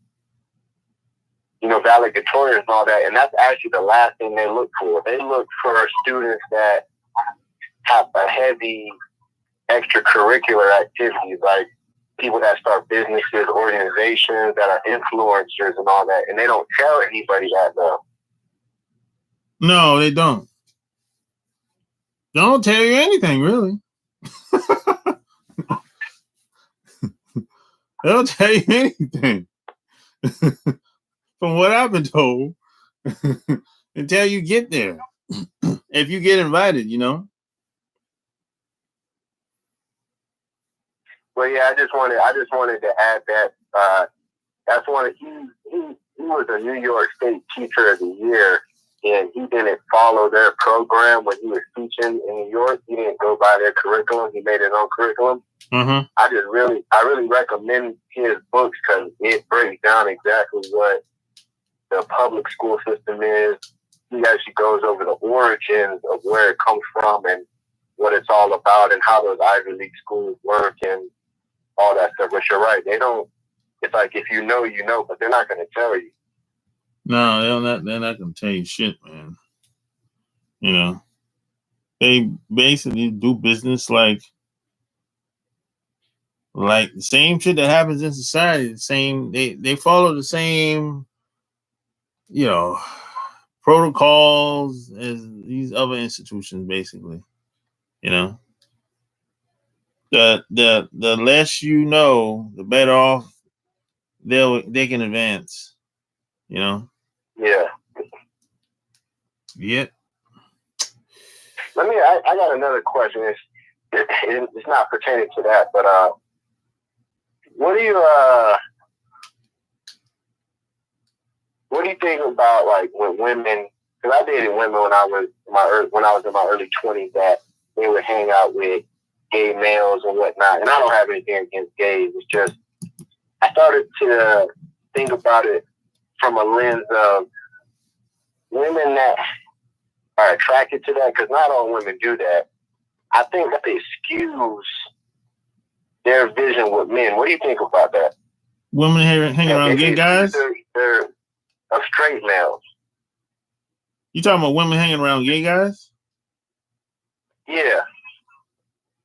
valedictorians and all that. And that's actually the last thing they look for. They look for students that have a heavy extracurricular activities, like people that start businesses, organizations that are influencers and all that. And they don't tell anybody that, though. No, they don't. They don't tell you anything, really. They don't tell you anything. From what I've been told, until you get there. If you get invited, Well, yeah, I just wanted to add that that's he was a New York State Teacher of the Year, and he didn't follow their program when he was teaching in New York. He didn't go by their curriculum. He made his own curriculum. Mm-hmm. I really recommend his books because it breaks down exactly what the public school system is. He actually goes over the origins of where it comes from and what it's all about and how those Ivy League schools work and all that stuff. But you're right. They don't, it's like if you know, but they're not going to tell you. No, they're not going to tell you shit, man. They basically do business like the same shit that happens in society. The same, they follow the same, protocols as these other institutions, basically. The less you know, the better off they can advance. Yeah. Yep. I got another question. It's not pertaining to that, but what do you think about like when women? Because I dated women when I was in my early 20s that they would hang out with gay males and whatnot, and I don't have anything against gays. It's just I started to think about it from a lens of women that are attracted to that, because not all women do that. I think that skews their vision with men. What do you think about that? Women hanging around gay guys? They're of straight males. You talking about women hanging around gay guys? Yeah.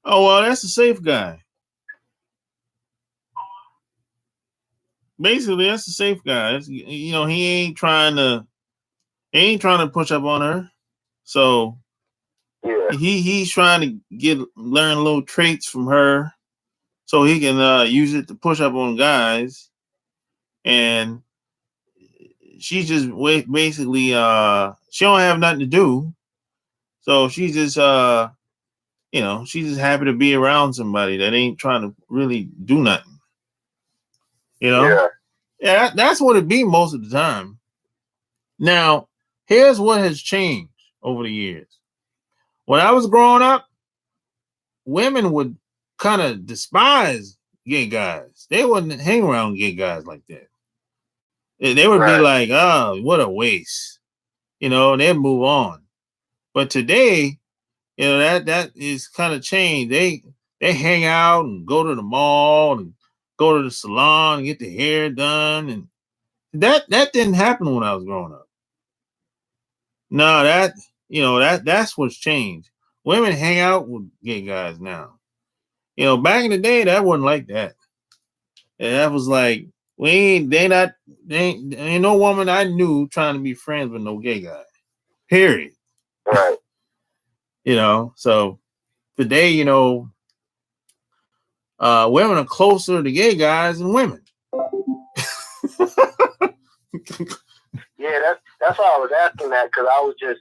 Oh, well, that's a safe guy. Basically, that's a safe guy. He ain't trying to push up on her. So yeah, he's trying to learn little traits from her so he can use it to push up on guys. And she's just basically she don't have nothing to do. So she's just she's just happy to be around somebody that ain't trying to really do nothing. Yeah, that's what it be most of the time. Now, here's what has changed over the years. When I was growing up, women would kind of despise gay guys. They wouldn't hang around gay guys like that. They would be like, "Oh, what a waste," and they'd move on. But today, that is kind of changed. They hang out and go to the mall and go to the salon and get their hair done, and that didn't happen when I was growing up. No, that's what's changed. Women hang out with gay guys now. Back in the day, that wasn't like that. And that was like, ain't no woman I knew trying to be friends with no gay guy. Period. Right. So today, women are closer to gay guys than women. Yeah, that's why I was asking that, because I was just,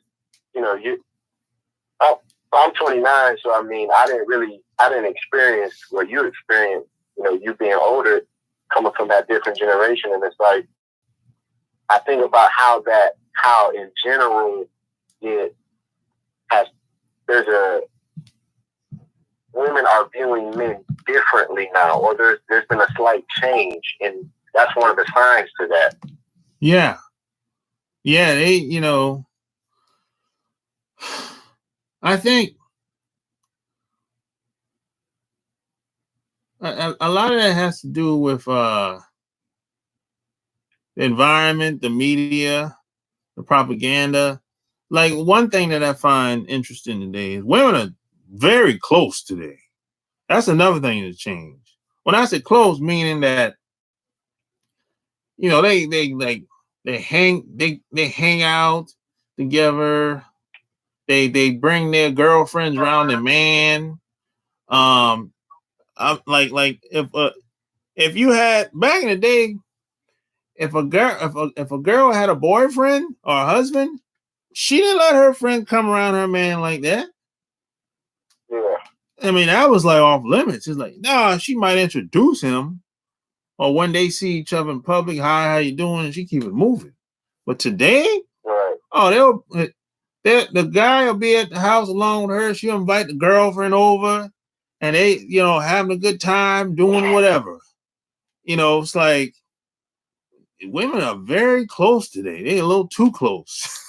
I'm 29, so I mean, I didn't experience what you experienced, you being older, coming from that different generation. And it's like, I think about how in general women are viewing men differently now, or there's been a slight change, and that's one of the signs to that. Yeah. Yeah, a lot of that has to do with the environment, the media, the propaganda. Like one thing that I find interesting today is women are very close today. That's another thing to change. When I say close, meaning that they hang out together. They bring their girlfriends around their man. Um, I'm like if you had back in the day, if a girl had a boyfriend or a husband, she didn't let her friend come around her man like that. Yeah. I mean, that was like off limits. It's like, nah, she might introduce him, or when they see each other in public, hi, how you doing? And she keep it moving. But today, Right. oh, the guy will be at the house alone with her. She'll invite the girlfriend over, and they, having a good time, doing whatever. It's like women are very close today. They're a little too close.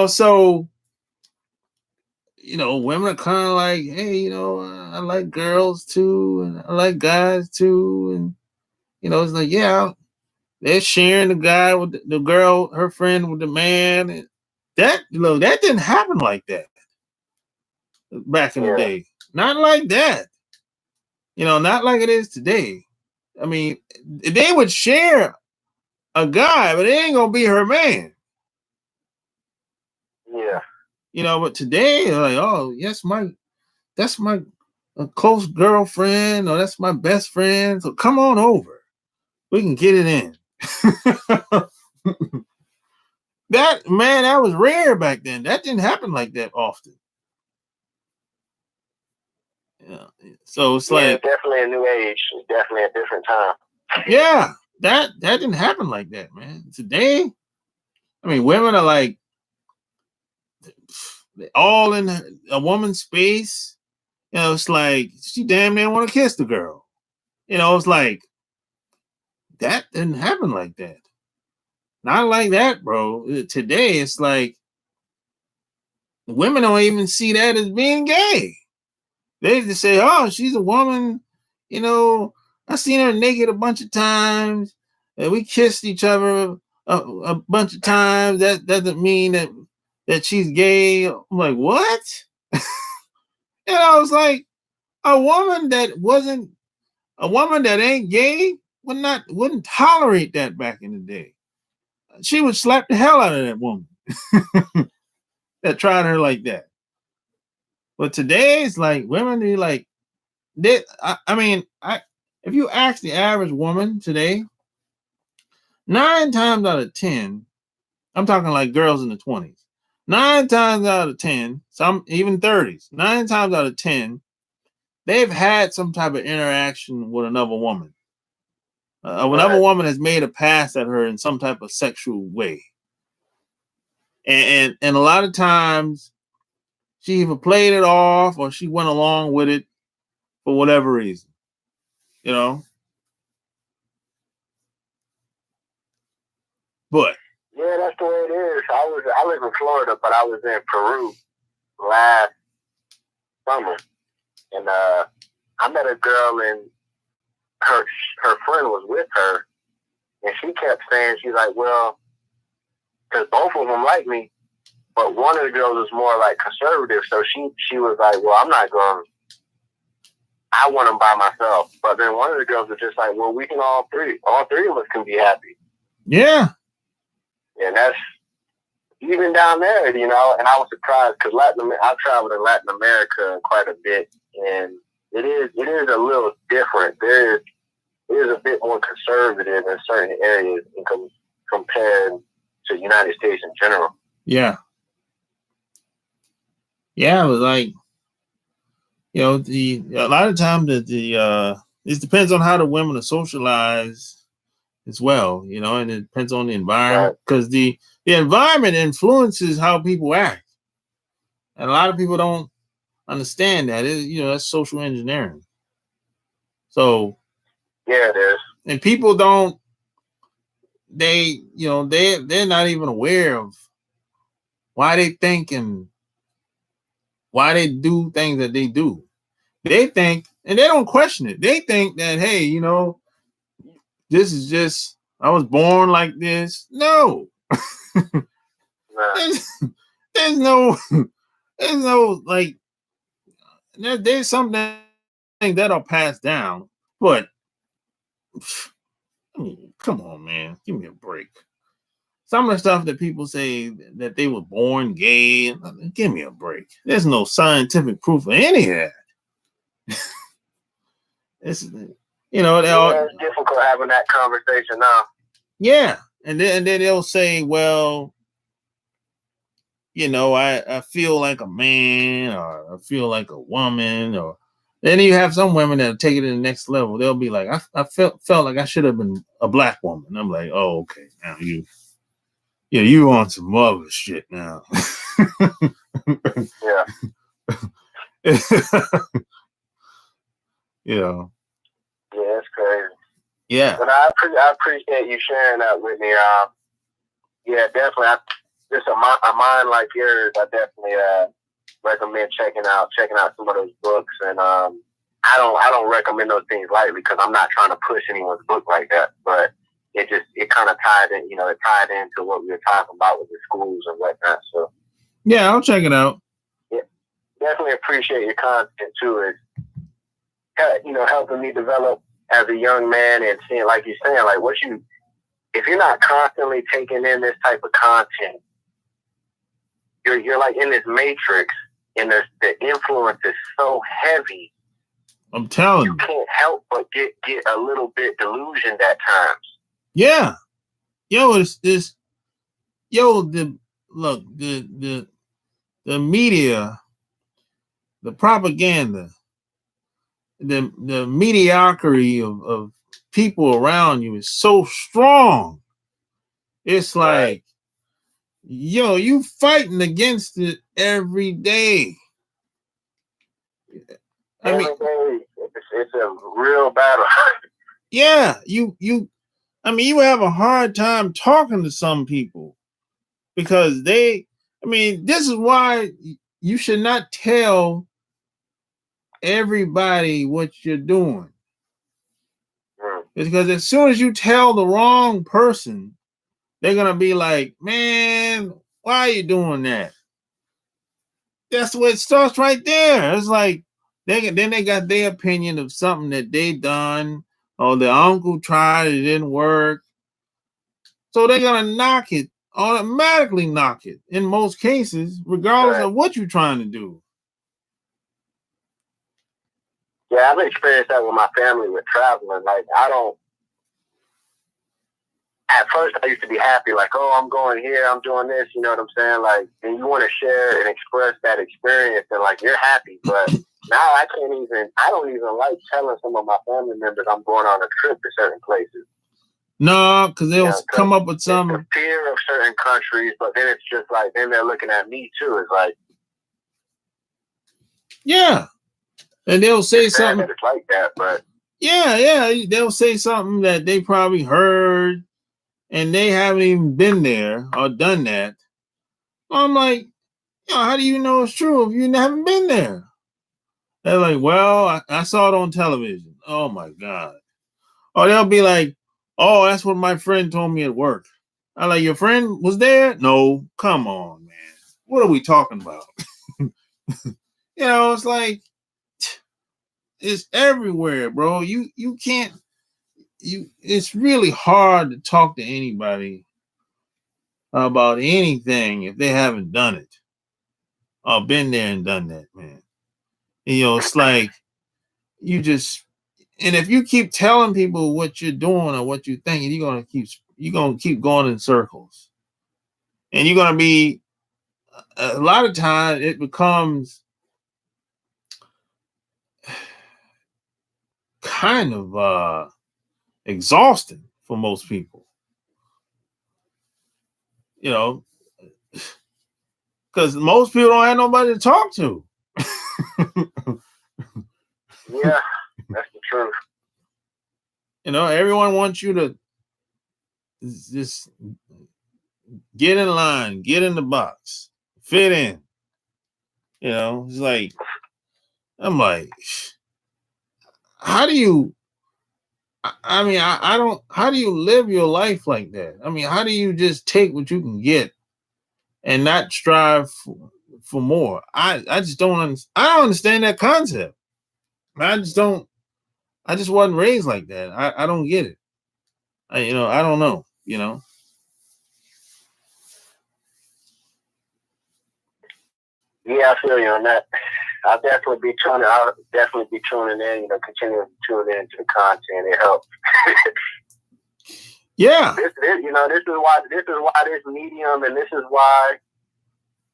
So women are kind of like, hey, I like girls too, and I like guys too, and it's like, yeah, they're sharing the guy with the girl, her friend with the man, and that didn't happen like that back in the Yeah. day. Not like that, not like it is today. I mean, they would share a guy, but it ain't gonna be her man. Yeah. But today, they're like, oh, yes, that's my a close girlfriend, or that's my best friend. So come on over. We can get it in. That was rare back then. That didn't happen like that often. Yeah. So it's like, it's definitely a new age. It's definitely a different time. yeah, that didn't happen like that, man. Today, I mean, women are like all in a woman's space. It's like she damn near want to kiss the girl. It's like that didn't happen like that. Not like that, bro. Today, it's like women don't even see that as being gay. They just say, "Oh, she's a woman." I seen her naked a bunch of times, and we kissed each other a bunch of times. That doesn't mean that she's gay. I'm like, what? It's like a woman that ain't gay wouldn't tolerate that back in the day. She would slap the hell out of that woman that tried her like that. But today, it's like women are like, I mean, if you ask the average woman today, 9 times out of 10, I'm talking like girls in the 20s, 9 times out of 10, some even 30s, 9 times out of 10, they've had some type of interaction with another woman. Another woman has made a pass at her in some type of sexual way. And a lot of times she either played it off or she went along with it for whatever reason, you know. But yeah, that's the way it is. I live in Florida, but I was in Peru last summer, and I met a girl, and her friend was with her, and she kept saying, she's like, well, because both of them like me, but one of the girls was more like conservative, so she was like, well, I'm not going. I want them by myself. But then one of the girls was just like, well, we can all three of us can be happy. Yeah. And that's even down there, and I was surprised because I've traveled in Latin America quite a bit, and it is a little different. It is a bit more conservative in certain areas compared to the United States in general. Yeah. Yeah, it was like, a lot of times it depends on how the women are socialized as well, and it depends on the environment, because the environment influences how people act, and a lot of people don't understand that. That's social engineering. So yeah, it is, and people don't. They're not even aware of why they think and why they do things that they do. They think, and they don't question it. They think that, hey, this is just, I was born like this. No, Nah. there's, there's no, there's no like, there's something that'll pass down. But I mean, come on, man, give me a break. Some of the stuff that people say that they were born gay, give me a break. There's no scientific proof of any of that. It's they all, Yeah, it's difficult having that conversation now. yeah, and then they'll say, well, I feel like a man, or I feel like a woman, or then you have some women that take it to the next level. They'll be like, I felt like I should have been a black woman. I'm like, oh, okay, now you on some other shit now. Yeah. you know. Yeah, it's crazy. Yeah. But I appreciate you sharing that with me. Yeah, definitely. Just a mind like yours, I definitely recommend checking out some of those books. And I don't recommend those things lightly because I'm not trying to push anyone's book like that. But it kind of tied in, it tied into what we were talking about with the schools and whatnot. So yeah, I'll check it out. Yeah, definitely appreciate your content too. It's helping me develop as a young man and seeing, like you're saying, like if you're not constantly taking in this type of content, you're like in this matrix, and the influence is so heavy. I'm telling you, you can't help but get a little bit delusioned at times. Yeah, it's this. The media, the propaganda, the mediocrity of people around you is so strong. It's like, right. You fighting against it every day. Every day, it's a real battle. Yeah, you have a hard time talking to some people because this is why you should not tell everybody what you're doing. It's because as soon as you tell the wrong person, they're gonna be like, man, why are you doing that? That's what it starts right there. It's like they got their opinion of something that they done, or their uncle tried, it didn't work. So they're gonna automatically knock it in most cases, regardless of what you're trying to do. Yeah, I've experienced that with my family with traveling. Like, at first I used to be happy, like, oh, I'm going here, I'm doing this, you know what I'm saying? Like, and you want to share and express that experience, and like, you're happy. But now I don't even like telling some of my family members I'm going on a trip to certain places. No, because they'll come up with some the fear of certain countries, but then it's just like, then they're looking at me too. It's like, yeah, and they'll say something. It's like that, but yeah, they'll say something that they probably heard, and they haven't even been there or done that. I'm like, how do you know it's true if you haven't been there? They're like, well, I saw it on television. Oh my God. Or they'll be like, oh, that's what my friend told me at work. I'm like, your friend was there? No, come on, man. What are we talking about? It's like, it's everywhere, bro. You can't, it's really hard to talk to anybody about anything if they haven't done it or been there and done that, man. It's like you just, and if you keep telling people what you're doing or what you're thinking, you're gonna keep going in circles, and you're gonna be, a lot of times it becomes kind of exhausting for most people, because most people don't have nobody to talk to. Yeah, that's the truth. Everyone wants you to just get in line, get in the box, fit in. It's like, I'm like, how do you? I mean, I don't. How do you live your life like that? I mean, how do you just take what you can get and not strive for more? I just don't. I don't understand that concept. I just don't. I just wasn't raised like that. I don't get it. I don't know. Yeah, I feel you on that. I'll definitely be tuning in. Continuing to tune in to the content. It helps. Yeah. This is why this medium and this is why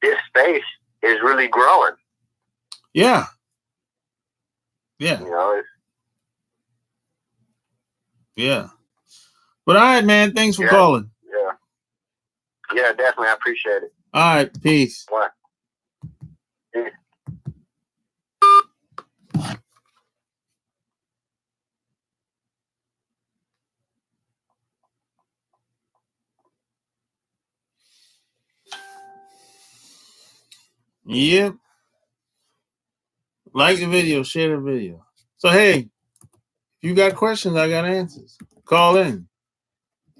this space is really growing. Yeah. Yeah. Yeah. But all right, man. Thanks for calling. Yeah. Yeah, definitely. I appreciate it. All right. Peace. What? Peace. Yep. Like the video, share the video. So, hey, if you got questions, I got answers. Call in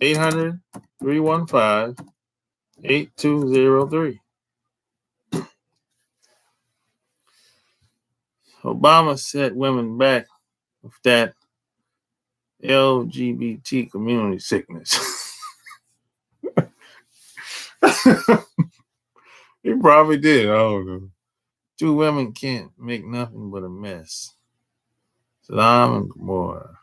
800-315-8203. Obama set women back with that LGBT community sickness. He probably did. I don't know. Two women can't make nothing but a mess. Saddam and Gomorrah.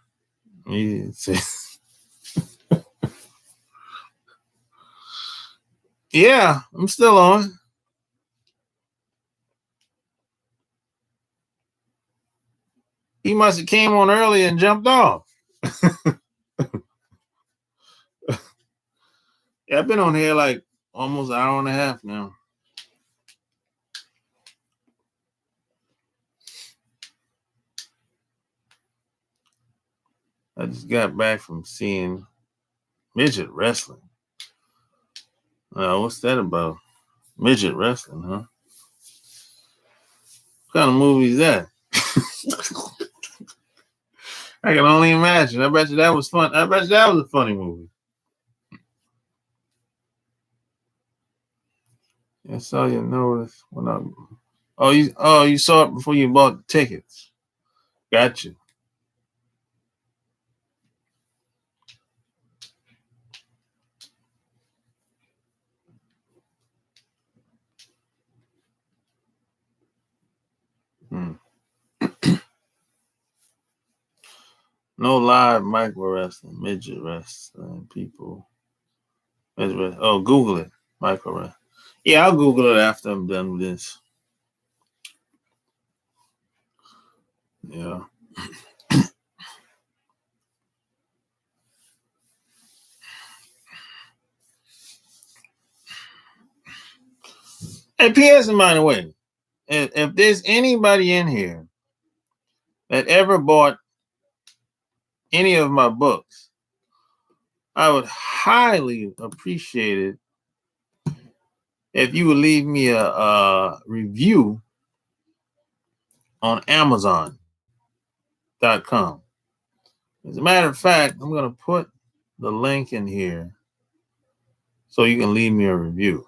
Yeah, I'm still on. He must have came on early and jumped off. Yeah, I've been on here like almost an hour and a half now. I just got back from seeing midget wrestling. What's that about? Midget wrestling, huh? What kind of movie is that? I can only imagine. I bet you that was fun. I bet you that was a funny movie. I saw you notice when I. You saw it before you bought the tickets. Gotcha. No live micro wrestling, midget wrestling, people. Oh, Google it. Micro wrestling. Yeah, I'll Google it after I'm done with this. Yeah. Hey, P.S. by the way, if there's anybody in here that ever bought any of my books, I would highly appreciate it if you would leave me a review on Amazon.com. As a matter of fact, I'm going to put the link in here so you can leave me a review.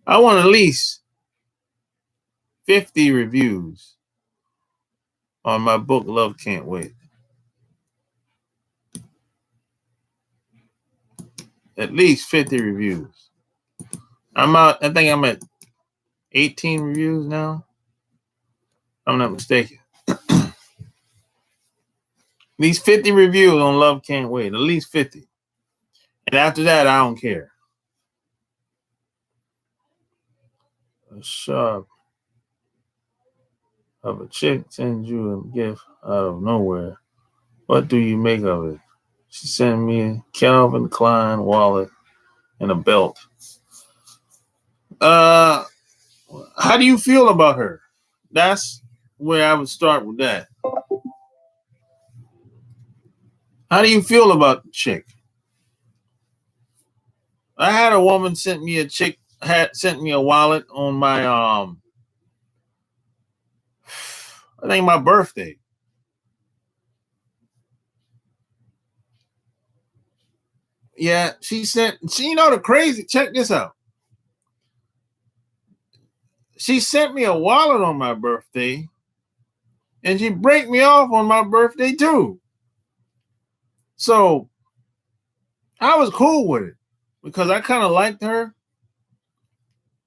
I want at least 50 reviews on my book, Love Can't Wait. At least 50 reviews. I think I'm at 18 reviews now. I'm not mistaken. These 50 reviews on Love Can't Wait. At least 50. And after that, I don't care. A sharp of a chick sends you a gift out of nowhere. What do you make of it? She sent me a Calvin Klein wallet and a belt. How do you feel about her? That's where I would start with that. How do you feel about the chick? I had a woman sent me a wallet on my I think my birthday. Yeah, she, you know, the crazy, check this out. She sent me a wallet on my birthday, and she break me off on my birthday too. So I was cool with it because I kind of liked her.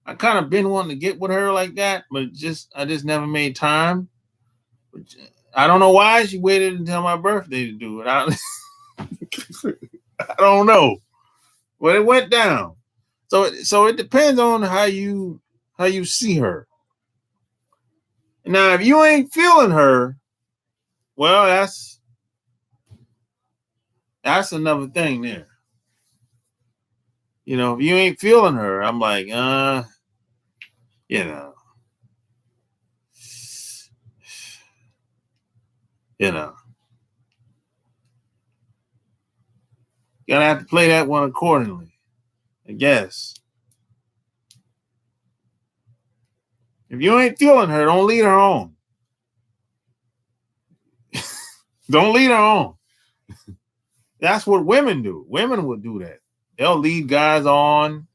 I kind of been wanting to get with her like that, but I just never made time. I don't know why she waited until my birthday to do it. I don't know, but it went down. So it depends on how you see her. Now, if you ain't feeling her, well, that's another thing there. You know, if you ain't feeling her, I'm like, you know, you know, gotta have to play that one accordingly, I guess. If you ain't feeling her, don't lead her on. Don't lead her on. That's what women do. Women will do that. They'll lead guys on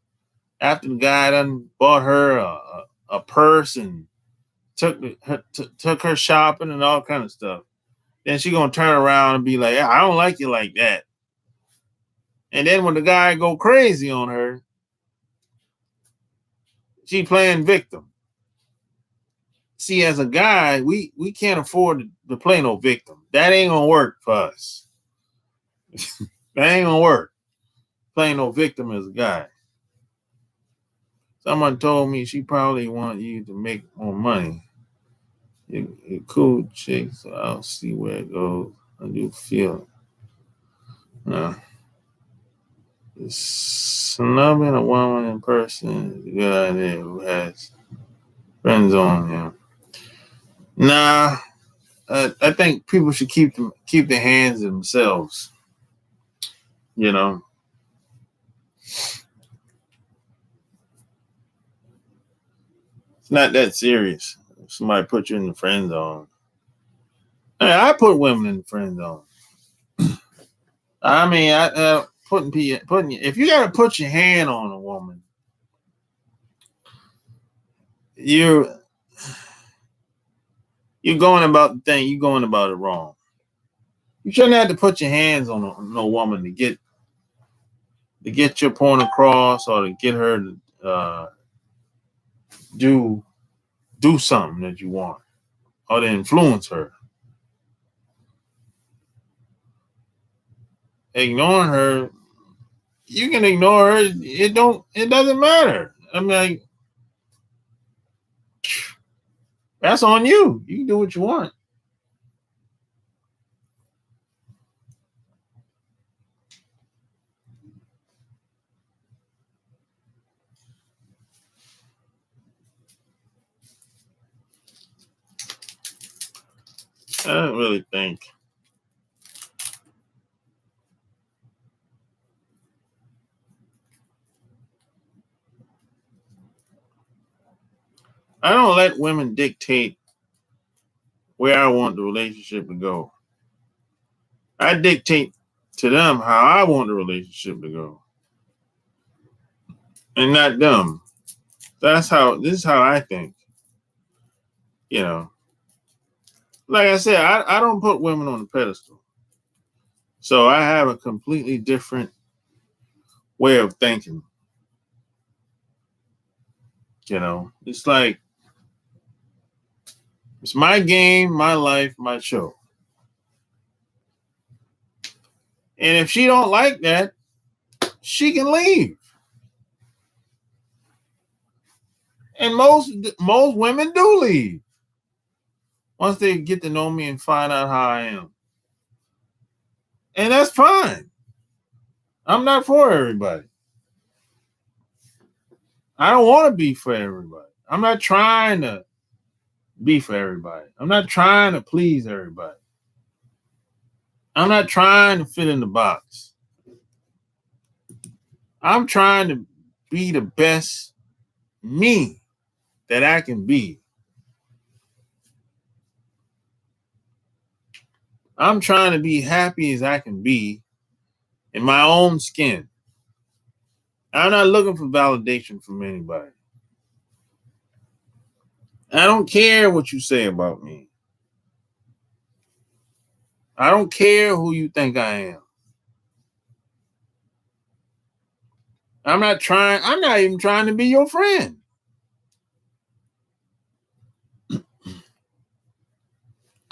after the guy done bought her a purse and took her shopping and all kind of stuff. Then she gonna turn around and be like, I don't like you like that. And then when the guy go crazy on her, she playing victim. See, as a guy, we can't afford to play no victim. That ain't gonna work for us. That ain't gonna work. Playing no victim as a guy. Someone told me she probably want you to make more money. You're cool chick, so I'll see where it goes. How do you feel? Snubbing a woman in person is a good idea who has friends on him. Nah, I think people should keep their hands to themselves. You know, it's not that serious. If somebody put you in the friend zone. I put women in the friend zone. I mean, putting if you got to put your hand on a woman, you're going about the thing. You're going about it wrong. You shouldn't have to put your hands on no woman to get your point across or to get her to do something that you want or to influence her. Ignoring her, you can ignore her. It doesn't matter. I mean, like, that's on you. You can do what you want. I don't really think. I don't let women dictate where I want the relationship to go. I dictate to them how I want the relationship to go. And not them. This is how I think. You know. Like I said, I don't put women on a pedestal. So I have a completely different way of thinking. You know, it's like it's my game, my life, my show. And if she don't like that, she can leave. And most women do leave once they get to know me and find out how I am. And that's fine. I'm not for everybody. I don't want to be for everybody. I'm not trying to be for everybody. I'm not trying to please everybody. I'm not trying to fit in the box. I'm trying to be the best me that I can be. I'm trying to be happy as I can be in my own skin. I'm not looking for validation from anybody. I don't care what you say about me. I don't care who you think I am. I'm not even trying to be your friend.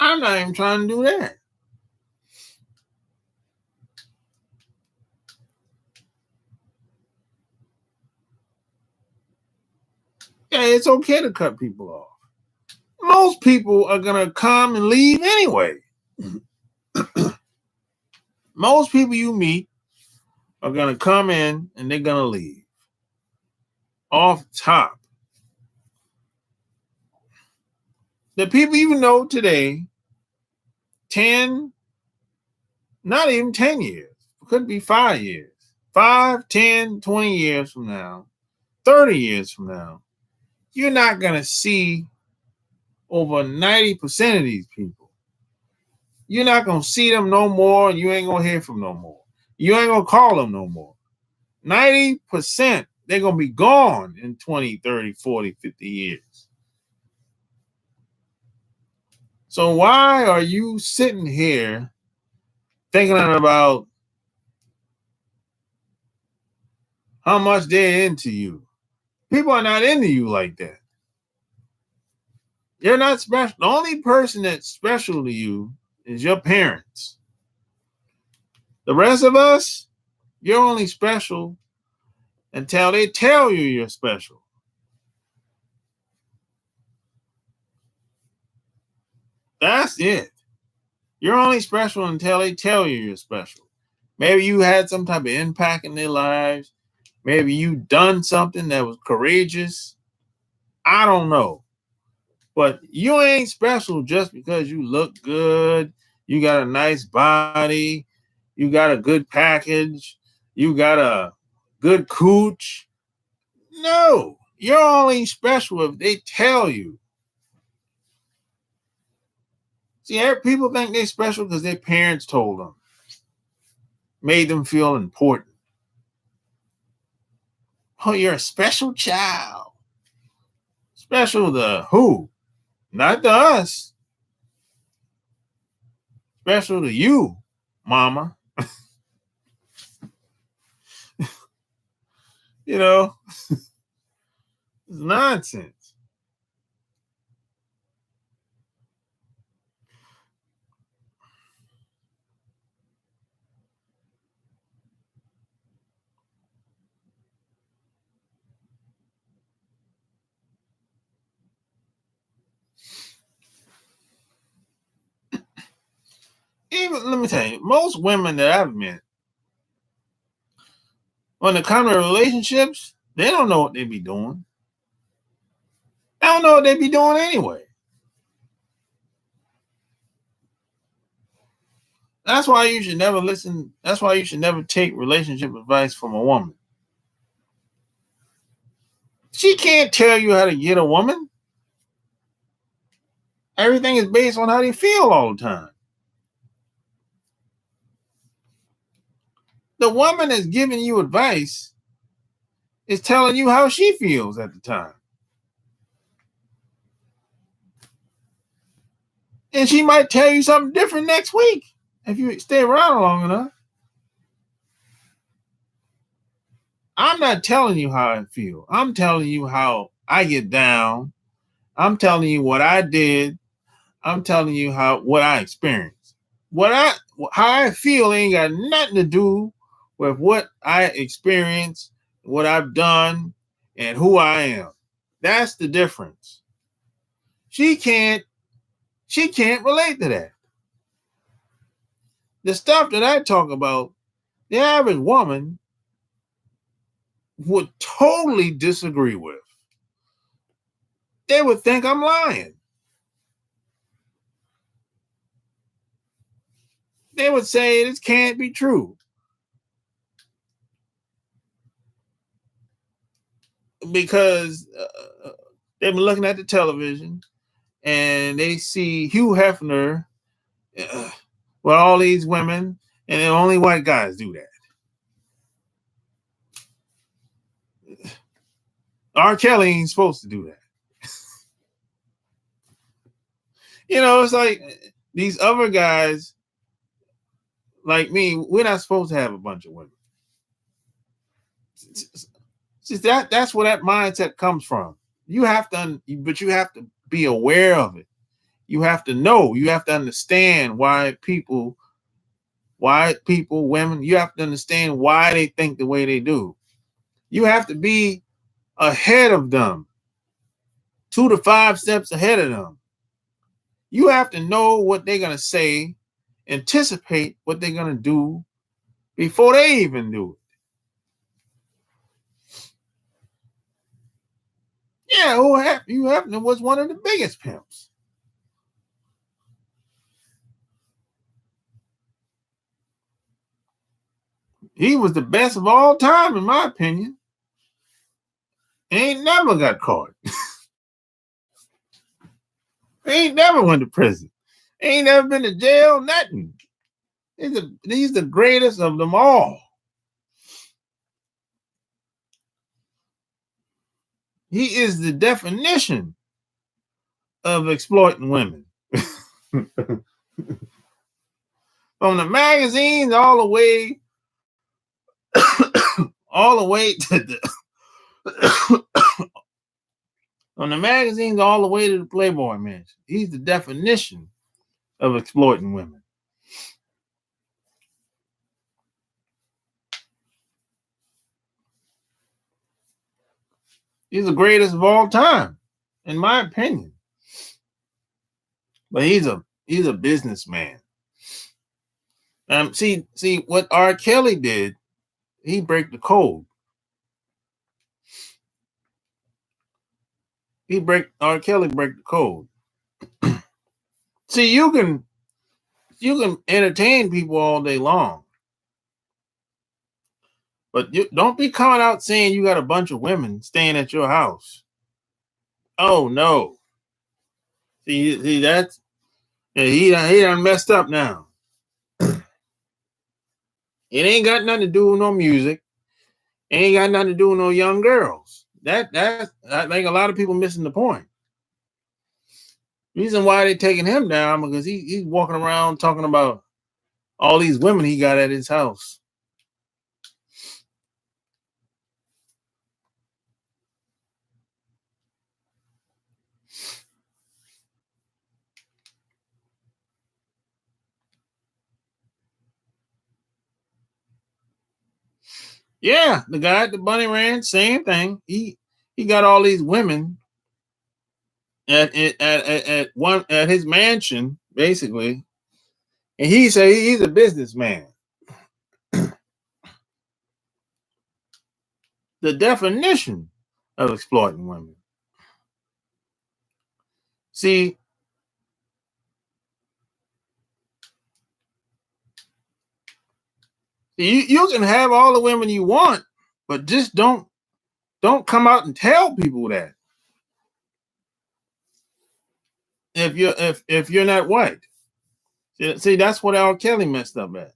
I'm not even trying to do that. Yeah, it's okay to cut people off. Most people are going to come and leave anyway. Most people you meet are going to come in and they're going to leave. Off top. The people you know today, 10, not even 10 years, it could be 5 years, 5, 10, 20 years from now, 30 years from now, you're not going to see over 90% of these people. You're not going to see them no more. You ain't going to hear from no more. You ain't going to call them no more. 90%, they're going to be gone in 20, 30, 40, 50 years. So why are you sitting here thinking about how much they're into you? People are not into you like that. You're not special. The only person that's special to you is your parents. The rest of us, you're only special until they tell you you're special. That's it. You're only special until they tell you you're special. Maybe you had some type of impact in their lives. Maybe you done something that was courageous. I don't know. But you ain't special just because you look good, you got a nice body, you got a good package, you got a good cooch. No, you're only special if they tell you. See, people think they're special because their parents told them, made them feel important. Oh, you're a special child. Special to who? Not to us. Special to you, mama. You know, it's nonsense. Even let me tell you, most women that I've met, when it comes to relationships, they don't know what they be doing. They don't know what they be doing anyway. That's why you should never listen. That's why you should never take relationship advice from a woman. She can't tell you how to get a woman. Everything is based on how they feel all the time. The woman that's giving you advice is telling you how she feels at the time. And she might tell you something different next week if you stay around long enough. I'm not telling you how I feel. I'm telling you how I get down. I'm telling you what I did. I'm telling you what I experienced. How I feel ain't got nothing to do with what I experienced, what I've done, and who I am. That's the difference. She can't relate to that. The stuff that I talk about, the average woman would totally disagree with. They would think I'm lying. They would say this can't be true. Because they've been looking at the television and they see Hugh Hefner with all these women, and then only white guys do that. R. Kelly ain't supposed to do that. It's like these other guys, like me, we're not supposed to have a bunch of women. That's where that mindset comes from. You have to be aware of it. You have to know. You have to understand why people, women. You have to understand why they think the way they do. You have to be ahead of them, 2 to 5 steps ahead of them. You have to know what they're gonna say, anticipate what they're gonna do before they even do it. Yeah, Hugh Hefner was one of the biggest pimps. He was the best of all time, in my opinion. Ain't never got caught. Ain't never went to prison. Ain't never been to jail, nothing. He's the greatest of them all. He is the definition of exploiting women. From the magazines all the way to the from the magazines all the way to the Playboy Mansion. He's the definition of exploiting women. He's the greatest of all time, in my opinion. But he's a businessman. See what R. Kelly did. He break the code. R. Kelly break the code. See, you can entertain people all day long, but you don't be coming out saying you got a bunch of women staying at your house. Oh no! See that's he done messed up now. It ain't got nothing to do with no music. It ain't got nothing to do with no young girls. I think a lot of people missing the point. Reason why they taking him down because he's walking around talking about all these women he got at his house. Yeah, the guy at the Bunny Ranch, same thing. He got all these women at his mansion, basically, and he say he's a businessman. The definition of exploiting women. See, you can have all the women you want, but just don't come out and tell people that. If you're not white. See, that's what R. Kelly messed up at.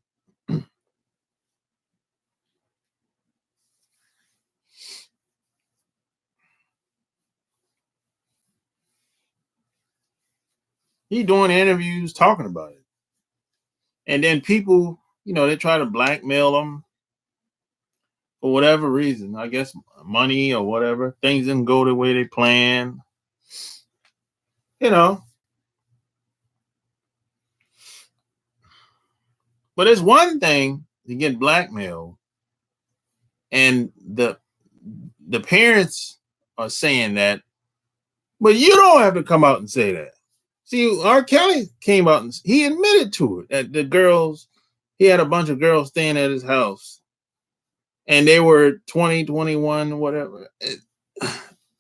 He doing interviews talking about it. And then people, they try to blackmail him for whatever reason. I guess money or whatever. Things didn't go the way they planned. But it's one thing to get blackmailed, and the parents are saying that, but you don't have to come out and say that. See, R. Kelly came out and he admitted to it that he had a bunch of girls staying at his house, and they were 20, 21, whatever.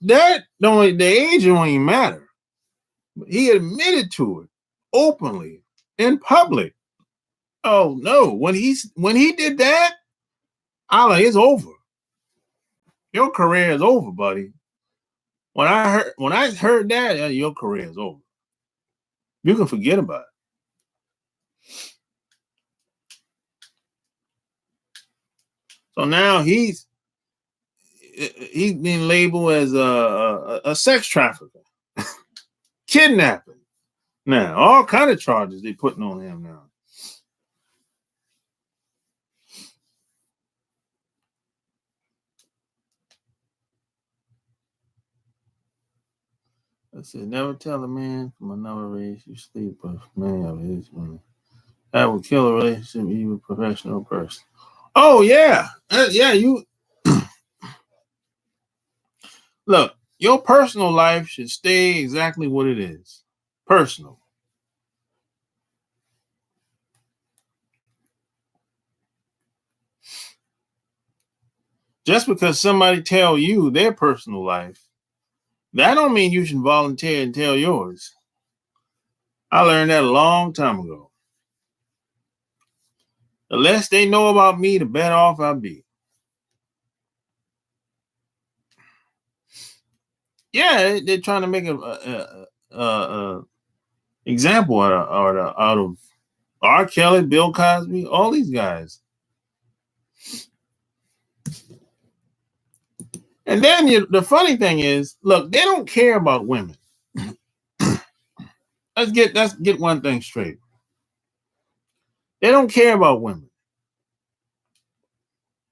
The age don't even matter. He admitted to it openly in public. Oh no! When he did that, it's over. Your career is over, buddy. When I heard that, your career is over. You can forget about it. So now he's being labeled as a sex trafficker, kidnapping. Now, all kind of charges they putting on him now. I said, never tell a man from another race you sleep with many of his women. That will kill a relationship, even a professional person. Oh, yeah. Yeah, you... Look, your personal life should stay exactly what it is. Personal. Just because somebody tell you their personal life, that don't mean you should volunteer and tell yours. I learned that a long time ago. The less they know about me, the better off I'll be. Yeah, they're trying to make a example out of R. Kelly, Bill Cosby, all these guys. And then the funny thing is, look, they don't care about women. Let's get one thing straight. They don't care about women.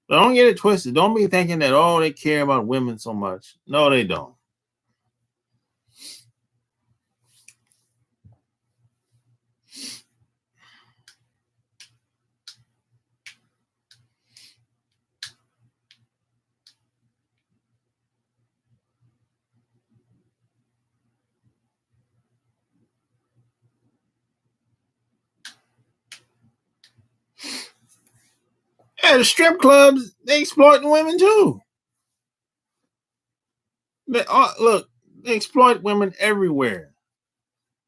But don't get it twisted. Don't be thinking that, oh, they care about women so much. No, they don't. Yeah, the strip clubs, they exploiting women too. Look, they exploit women everywhere.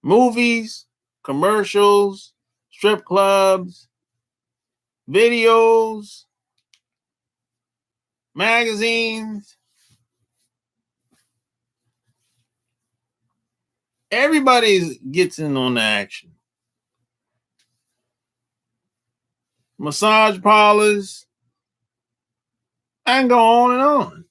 Movies, commercials, strip clubs, videos, magazines. Everybody gets in on the action. Massage parlors. I can go on and on.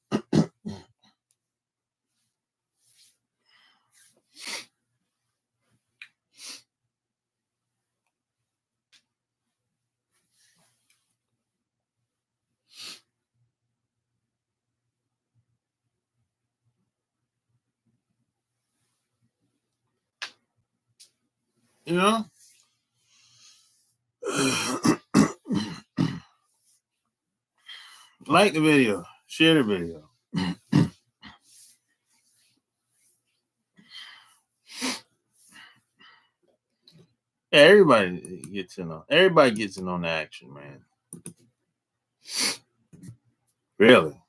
You know? Like the video. Share the video. Yeah, everybody gets in on the action, man. Really.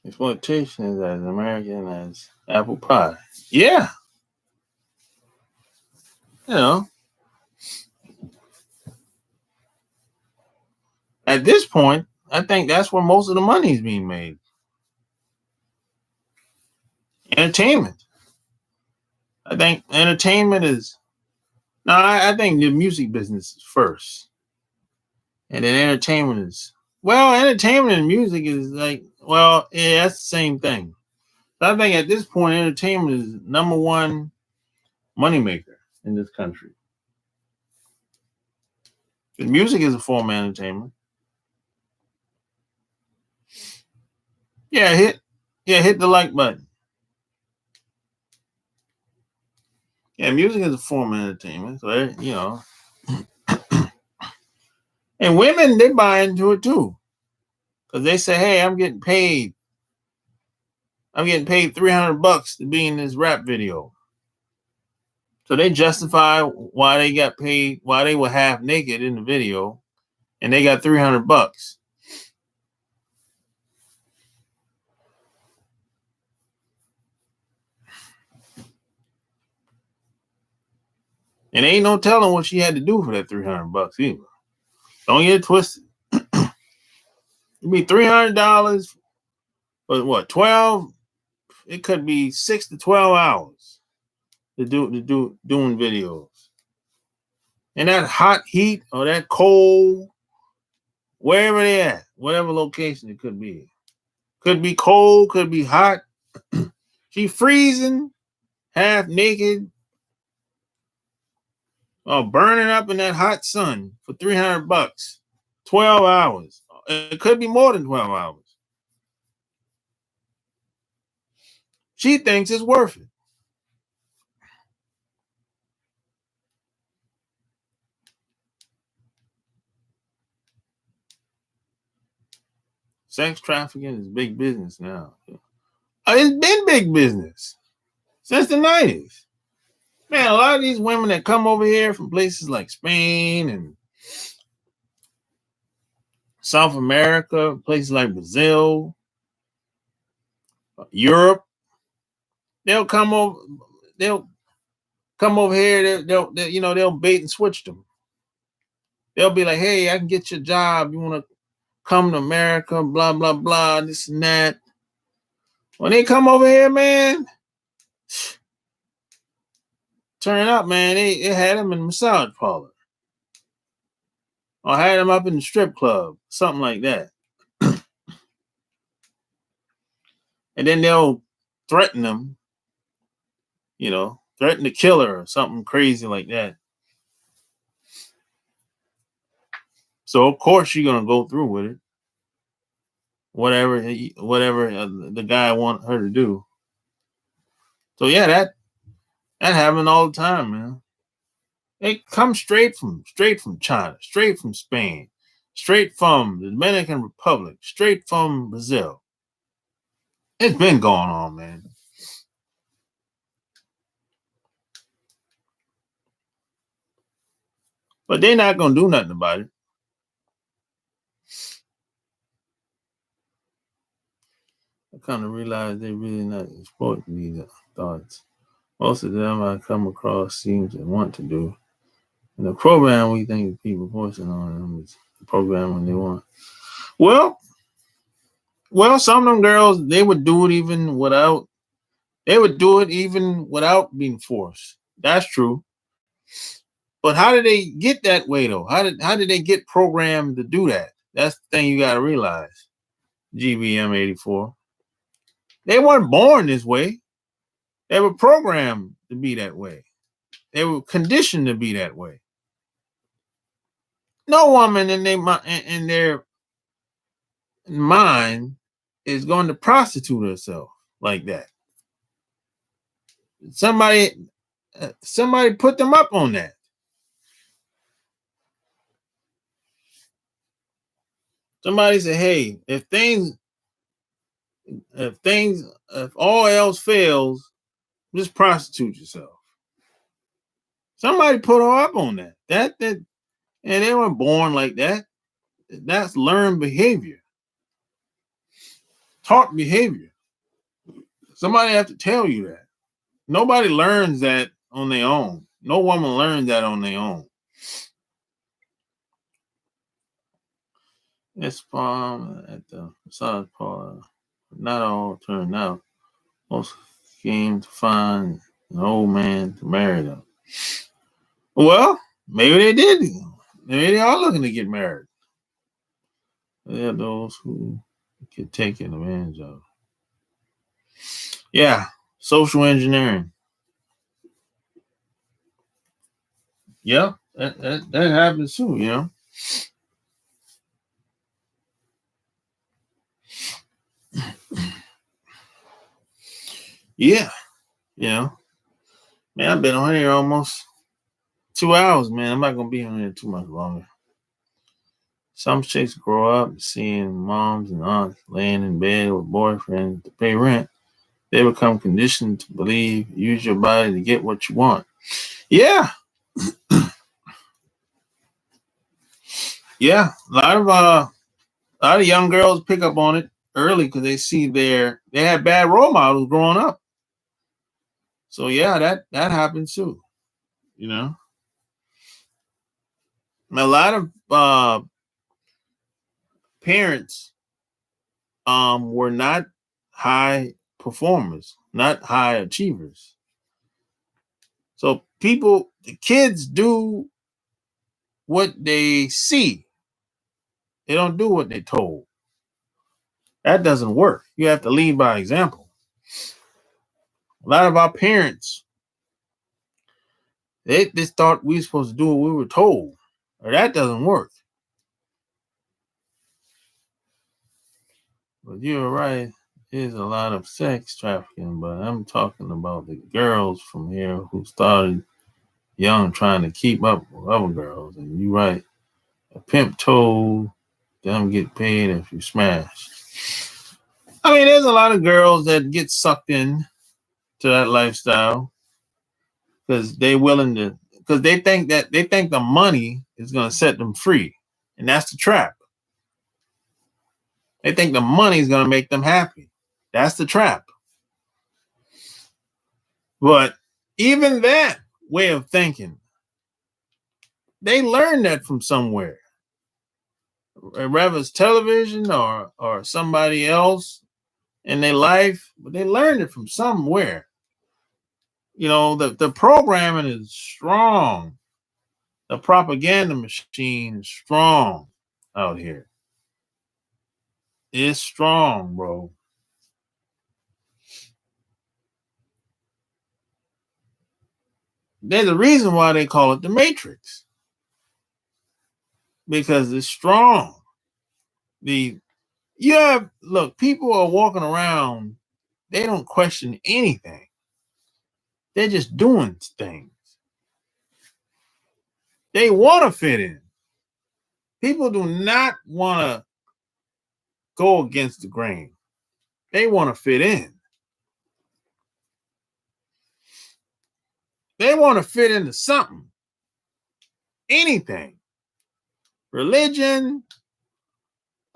Exploitation is as American as apple pie. Yeah. You know. At this point, I think that's where most of the money is being made. Entertainment. I think entertainment is... No, I think the music business is first. And then entertainment is... Well, entertainment and music is like... Well, yeah, that's the same thing. So I think at this point, entertainment is number one moneymaker in this country. Because music is a form of entertainment. Yeah, hit the like button. Yeah, music is a form of entertainment. So, you know. And women, they buy into it too. Because they say, hey, I'm getting paid $300 to be in this rap video. So they justify why they got paid, why they were half naked in the video, and they got $300. And ain't no telling what she had to do for that $300 either. Don't get it twisted. It'd be $300 for what, 12? It could be 6 to 12 hours to doing videos. in that hot heat or that cold, wherever they at, whatever location it could be. Could be cold, could be hot. She freezing, half naked, or burning up in that hot sun for $300, 12 hours. It could be more than 12 hours. She thinks it's worth it. Sex trafficking is big business now. It's been big business since the 90s. Man, a lot of these women that come over here from places like Spain and South America, places like Brazil, Europe, they'll come over. They'll come over here. They'll bait and switch them. They'll be like, "Hey, I can get you a job. You want to come to America? Blah blah blah. This and that." When they come over here, man, turn up, man. They had them in the massage parlor, or had them up in the strip club, something like that. And then they'll threaten them, threaten to kill her or something crazy like that. So of course you're gonna go through with it, whatever the guy want her to do. So yeah, that happens all the time, man. They come straight from China, straight from Spain, straight from the Dominican Republic, straight from Brazil. It's been going on, man. But they're not gonna do nothing about it. I kind of realize they're really not exploiting these thoughts. Most of them I come across seem to want to do. And the program we think people forcing on them is the program when they want. Well, some of them girls, they would do it even without being forced. That's true. But how did they get that way though? How did they get programmed to do that? That's the thing you gotta realize. GBM 84. They weren't born this way. They were programmed to be that way. They were conditioned to be that way. No woman in their mind is going to prostitute herself like that. Somebody put them up on that. Somebody said, "Hey, if all else fails, just prostitute yourself." Somebody put her up on that. And they were born like that. That's learned behavior, taught behavior. Somebody have to tell you that. Nobody learns that on their own. No woman learns that on their own. It's at the massage parlor. Not all turned out. Most came to find an old man to marry them. Well, maybe they did. Maybe they are looking to get married. There are those who get taken advantage of. Yeah, social engineering. Yeah, that happens too, Yeah, man, I've been on here almost 2 hours, man. I'm not gonna be on here too much longer. Some chicks grow up seeing moms and aunts laying in bed with boyfriends to pay rent. They become conditioned to believe, use your body to get what you want. Yeah. Yeah. A lot of young girls pick up on it early because they see they had bad role models growing up. So yeah, that happens too. A lot of parents were not high performers, not high achievers. So the kids do what they see. They don't do what they're told. That doesn't work. You have to lead by example. A lot of our parents, they just thought we were supposed to do what we were told. Or that doesn't work. But you're right. There's a lot of sex trafficking, but I'm talking about the girls from here who started young trying to keep up with other girls. And you're right. A pimp told them get paid if you smash. I mean, there's a lot of girls that get sucked in to that lifestyle because they're willing to, because they think the money is going to set them free. And that's the trap. They think the money is going to make them happy. That's the trap. But even that way of thinking, they learned that from somewhere. Whether it's television or somebody else in their life, but they learned it from somewhere. You know, the programming is strong. The propaganda machine is strong out here. It's strong, bro. There's a reason why they call it the Matrix. Because it's strong. Look, people are walking around, they don't question anything. They're just doing things. They want to fit in. People do not want to go against the grain. They want to fit in. They want to fit into something. Anything. Religion,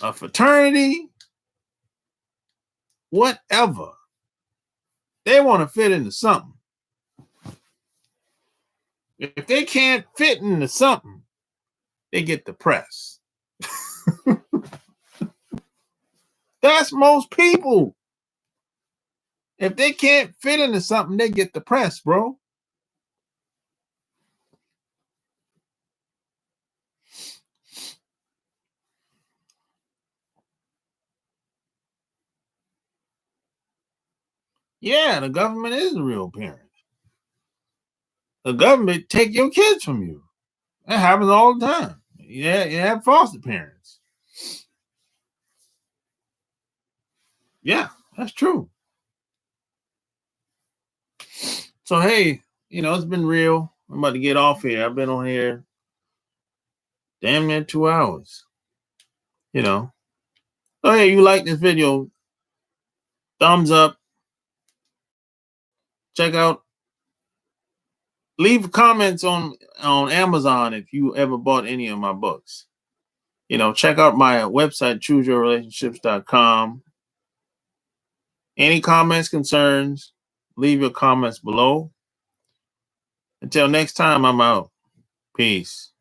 a fraternity, whatever. They want to fit into something. If they can't fit into something, they get depressed. That's most people. If they can't fit into something, they get depressed, bro. Yeah, the government is the real parent. The government take your kids from you. That happens all the time. Yeah, you have foster parents. Yeah, that's true. So hey, it's been real. I'm about to get off here. I've been on here damn near 2 hours. So hey, you like this video, thumbs up. Check out, leave comments on Amazon if you ever bought any of my books. Check out my website, chooseyourrelationships.com. Any comments, concerns, leave your comments below. Until next time, I'm out. Peace.